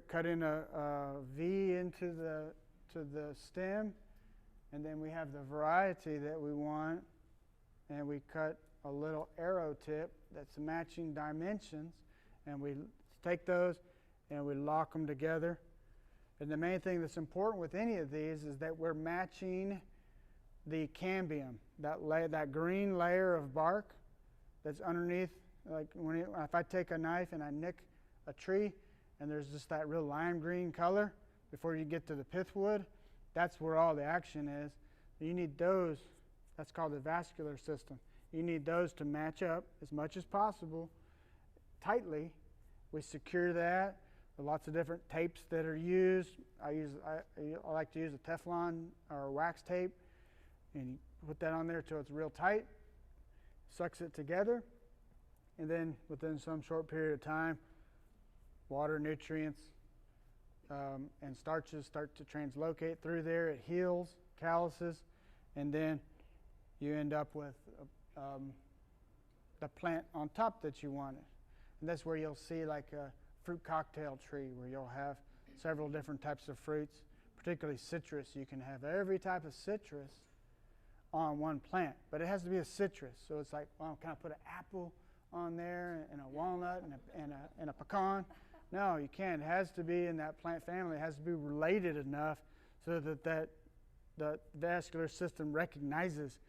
cutting a V into the stem, and then we have the variety that we want, and we cut a little arrow tip that's matching dimensions, and we take those and we lock them together And the main thing that's important with any of these is that we're matching the cambium, that green layer of bark that's underneath. Like if I take a knife and I nick a tree and there's just that real lime green color before you get to the pithwood, that's where all the action is. You need those. That's called the vascular system. You need those to match up as much as possible tightly. We secure that. There are lots of different tapes that are used. I like to use a Teflon or wax tape, and you put that on there till it's real tight, sucks it together, and then within some short period of time, water, nutrients, and starches start to translocate through there. It heals calluses, and then you end up with the plant on top that you wanted. And that's where you'll see like a fruit cocktail tree where you'll have several different types of fruits, particularly citrus. You can have every type of citrus on one plant, but it has to be a citrus. So it's like, well, can I put an apple on there and a walnut and a pecan? No, you can't. It has to be in that plant family. It has to be related enough so that the vascular system recognizes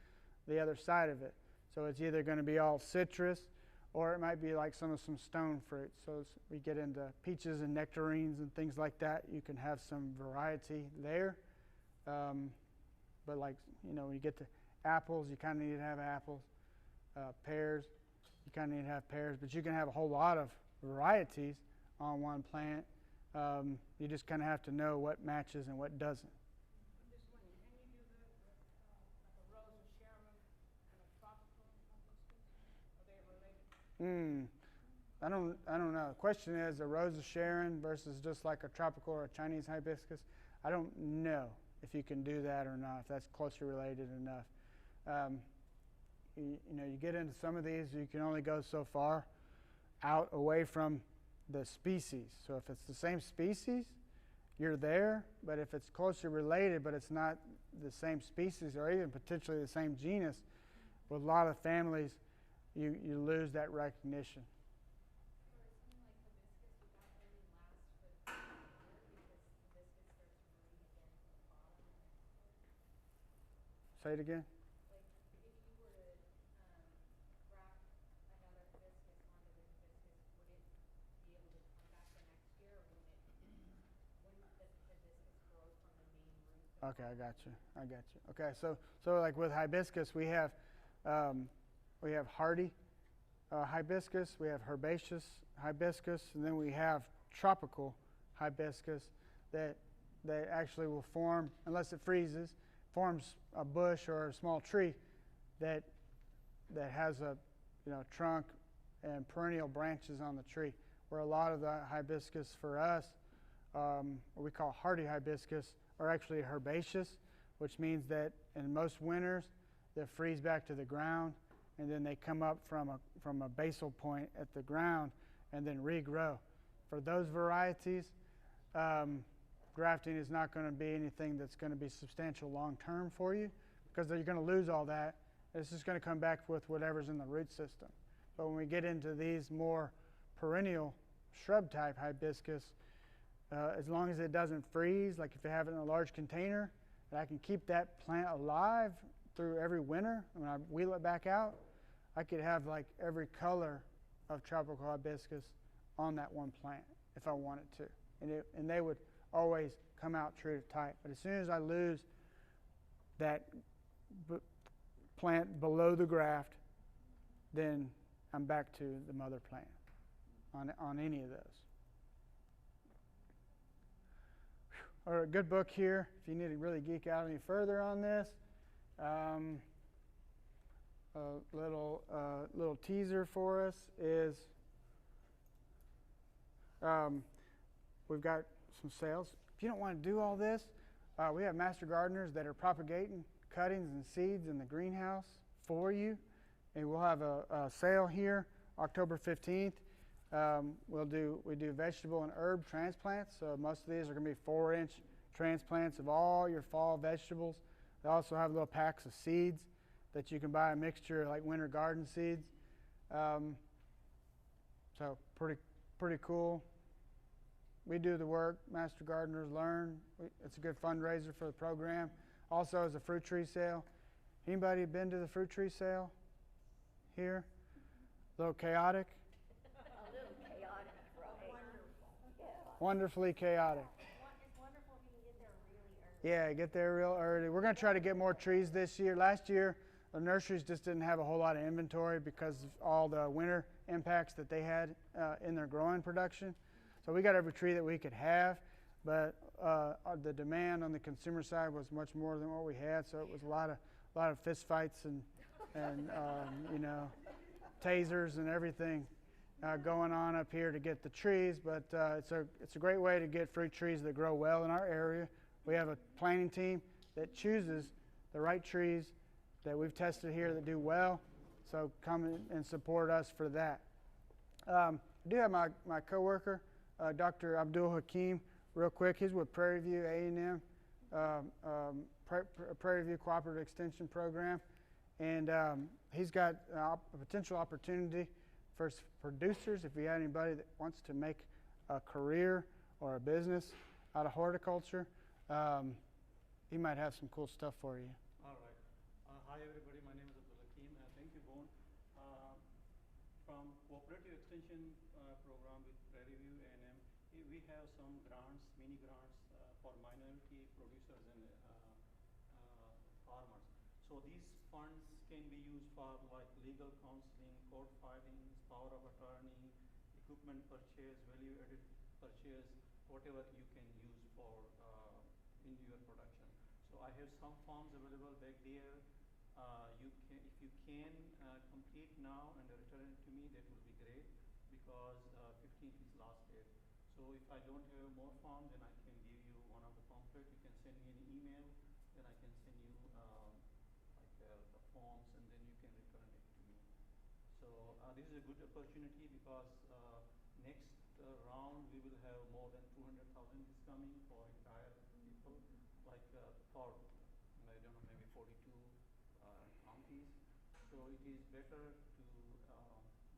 the other side of it. So it's either going to be all citrus, or it might be like some stone fruits. So as we get into peaches and nectarines and things like that, you can have some variety there. But like, when you get to apples, you kind of need to have apples. Pears, you kind of need to have pears. But you can have a whole lot of varieties on one plant. You just kind of have to know what matches and what doesn't. I'm just wondering, can you do like a rose of Sharon and a tropical hibiscus? Are they related? I don't know. The question is a rose of Sharon versus just like a tropical or a Chinese hibiscus. I don't know if you can do that or not, if that's closely related enough. You get into some of these, you can only go so far out away from the species. So if it's the same species, you're there. But if it's closely related, but it's not the same species or even potentially the same genus, with a lot of families, you lose that recognition. Say it again. Like if you were to graft another hibiscus onto the hibiscus, would it be able to come back the next year, or wouldn't the hibiscus grow from the main root? Okay, I got you. Okay, so like with hibiscus, we have hardy hibiscus, we have herbaceous hibiscus, and then we have tropical hibiscus that actually will form, unless it freezes, forms a bush or a small tree that has a trunk and perennial branches on the tree. Where a lot of the hibiscus for us, what we call hardy hibiscus, are actually herbaceous, which means that in most winters they freeze back to the ground, and then they come up from a basal point at the ground and then regrow. For those varieties, grafting is not going to be anything that's going to be substantial long term for you, because you're going to lose all that. It's just going to come back with whatever's in the root system. But when we get into these more perennial shrub type hibiscus, as long as it doesn't freeze, like if you have it in a large container, and I can keep that plant alive through every winter, when I wheel it back out, I could have like every color of tropical hibiscus on that one plant if I wanted to. And they would always come out true to type. But as soon as I lose that plant below the graft, then I'm back to the mother plant on any of those. Or a good book here, if you need to really geek out any further on this. A little teaser for us is we've got some sales. If you don't want to do all this, we have master gardeners that are propagating cuttings and seeds in the greenhouse for you. And we'll have a sale here October 15th. We do vegetable and herb transplants. So most of these are going to be 4-inch transplants of all your fall vegetables. They also have little packs of seeds that you can buy, a mixture like winter garden seeds. So pretty cool. we do the work. Master Gardeners learn. It's a good fundraiser for the program. Also, as a fruit tree sale. Anybody been to the fruit tree sale here? A little chaotic? A little chaotic, right? Yeah. Wonderfully chaotic. It's wonderful if you can get there really early. Yeah, get there real early. We're going to try to get more trees this year. Last year, the nurseries just didn't have a whole lot of inventory because of all the winter impacts that they had in their growing production. So we got every tree that we could have, but the demand on the consumer side was much more than what we had. So it was a lot of fist fights and you know, tasers and everything going on up here to get the trees. But it's a great way to get fruit trees that grow well in our area. We have a planting team that chooses the right trees that we've tested here that do well. So come and support us for that. I do have my coworker, Dr. Abdul Hakim, real quick. He's with Prairie View A&M, Prairie View Cooperative Extension Program. And he's got a potential opportunity for producers, if you have anybody that wants to make a career or a business out of horticulture, he might have some cool stuff for you. All right. Hi, everybody. My name is Abdul Hakim. Thank you, Boone. From Cooperative Extension Program with Prairie View A&M, we have some grants, mini grants for minority producers and farmers. So these funds can be used for like legal counseling, court filings, power of attorney, equipment purchase, value-added purchase, whatever you can use for in your production. So I have some forms available back there. If you can complete now and return it to me, that would be great, because 15th is last date. So if I don't have more forms, then I can give you one of the pamphlets. You can send me an email, then I can send you the forms, and then you can return it to me. So this is a good opportunity because next round we will have more than 200,000 is coming for entire people, like for I don't know, maybe 42 counties. So it is better to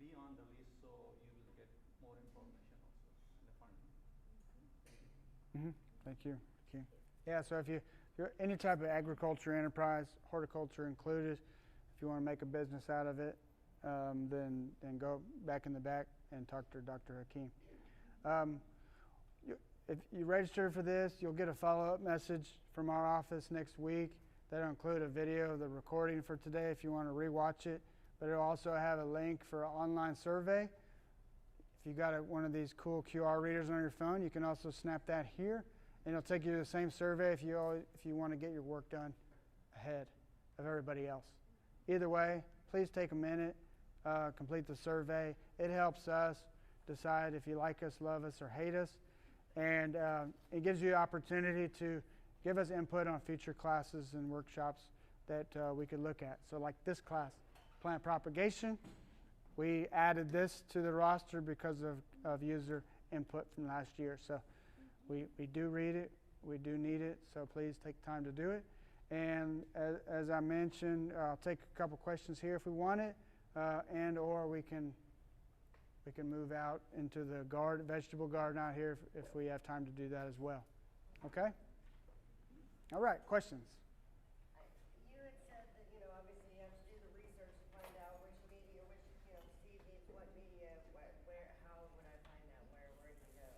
be on the list, so you will get more information also in the funding. Thank you. Thank you. Okay. Yeah, so if you're any type of agriculture enterprise, horticulture included, if you want to make a business out of it, then go back in the back and talk to Dr. Hakim. If you register for this, you'll get a follow-up message from our office next week. That'll include a video of the recording for today if you want to rewatch it, but it'll also have a link for an online survey. If you got one of these cool QR readers on your phone, you can also snap that here, and it'll take you to the same survey if you want to get your work done ahead of everybody else. Either way, please take a minute, complete the survey. It helps us decide if you like us, love us, or hate us, and it gives you the opportunity to give us input on future classes and workshops that we could look at. So like this class, plant propagation, we added this to the roster because of user input from last year. So we do read it, we do need it, so please take time to do it. And as I mentioned, I'll take a couple questions here if we want it, and or we can move out into the vegetable garden out here if we have time to do that as well. Okay? All right, questions? You had said that, obviously you have to do the research to find out which media, CVs, what media, where, how would I find out? Where do you go?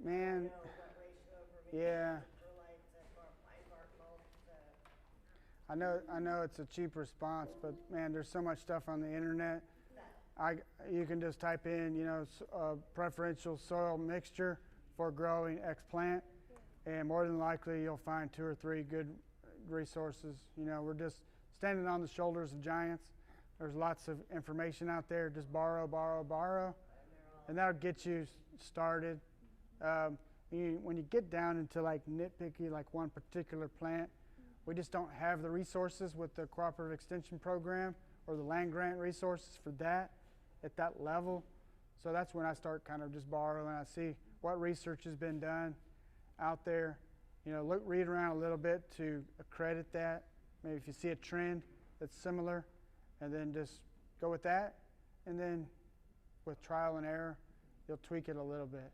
Man, What ratio for media, yeah. perlite, pine bark mulch, I know it's a cheap response, but man, there's so much stuff on the internet. You can just type in, preferential soil mixture for growing X plant, and more than likely you'll find 2 or 3 good resources. We're just standing on the shoulders of giants. There's lots of information out there. Just borrow, and that'll get you started. When you get down into like nitpicky, like one particular plant, we just don't have the resources with the Cooperative Extension Program or the land grant resources for that at that level. So that's when I start kind of just borrowing. I see what research has been done out there. Read around a little bit to accredit that. Maybe if you see a trend that's similar, and then just go with that. And then with trial and error, you'll tweak it a little bit.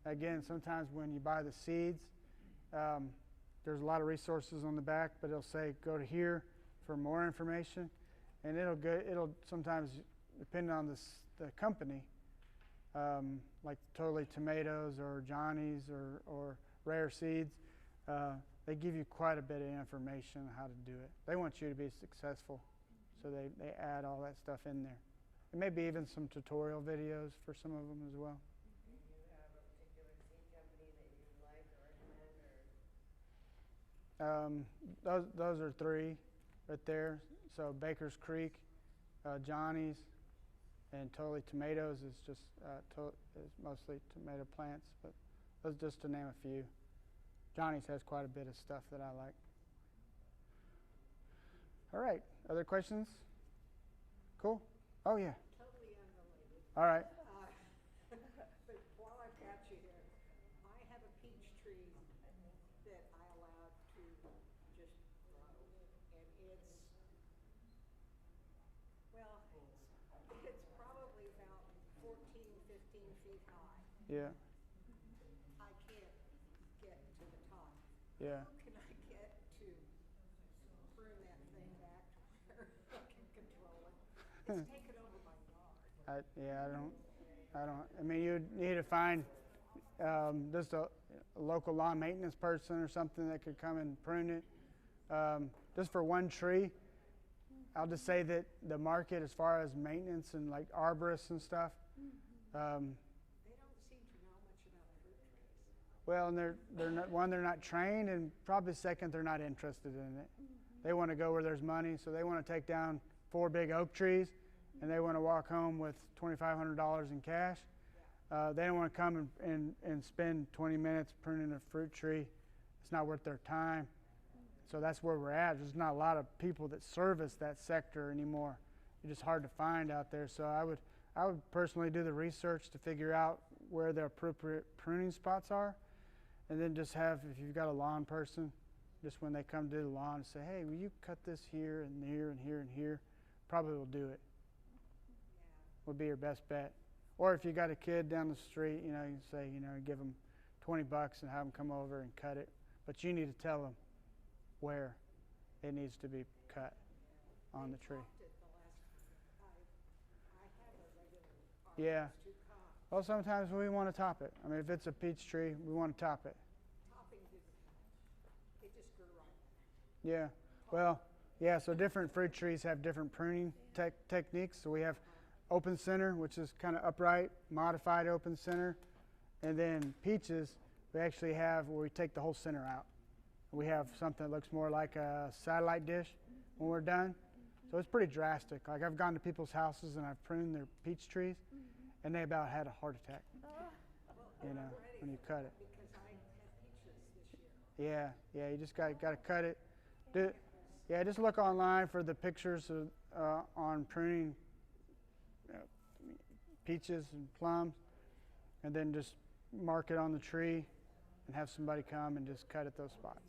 Again, sometimes when you buy the seeds, there's a lot of resources on the back, but it'll say go to here for more information, and it'll sometimes, depending on the company, like Totally Tomatoes or Johnny's or Rare Seeds, they give you quite a bit of information on how to do it. They want you to be successful, so they add all that stuff in there. And maybe even some tutorial videos for some of them as well. Do you have a particular seed company that you like or recommend, or? Those are three right there. So Baker's Creek, Johnny's, and Totally Tomatoes is just is mostly tomato plants, but those just to name a few. Johnny's has quite a bit of stuff that I like. All right, other questions? Cool. Oh yeah. Totally unrelated. All right. But while I've got you here, I have a peach tree that I allowed to just grow, and it's probably about 14, 15 feet high. Yeah. I can't get to the top. Yeah. How can I get to prune that thing back to where I can control it? It's taken over my yard. I mean, you need to find just a local lawn maintenance person or something that could come and prune it. Just for one tree, I'll just say that the market, as far as maintenance and like arborists and stuff, They don't seem to know much about fruit trees. well, and they're not trained, and probably second, they're not interested in it. They want to go where there's money, so they want to take down 4 big oak trees, and they want to walk home with $2,500 in cash. They don't want to come and spend 20 minutes pruning a fruit tree. It's not worth their time. So that's where we're at. There's not a lot of people that service that sector anymore. It's just hard to find out there. So I would personally do the research to figure out where the appropriate pruning spots are, and then just have, if you've got a lawn person, just when they come do the lawn, say, hey, will you cut this here and here and here and here? Probably will do it. Would be your best bet. Or if you got a kid down the street, you can say, give them $20 and have them come over and cut it. But you need to tell them where it needs to be cut on the tree. Yeah. Well, sometimes we want to top it. I mean, if it's a peach tree, we want to top it. Topping didn't help. It just grew right there. Yeah. Well, yeah, so different fruit trees have different pruning techniques. So we have open center, which is kind of upright, modified open center. And then peaches, we actually have where we take the whole center out. We have something that looks more like a satellite dish when we're done. So it's pretty drastic. Like I've gone to people's houses and I've pruned their peach trees, and they about had a heart attack, when you cut it. Because I had peaches this year. Yeah, you just got to cut it. Just look online for the pictures on pruning peaches and plums, and then just mark it on the tree and have somebody come and just cut at those spots.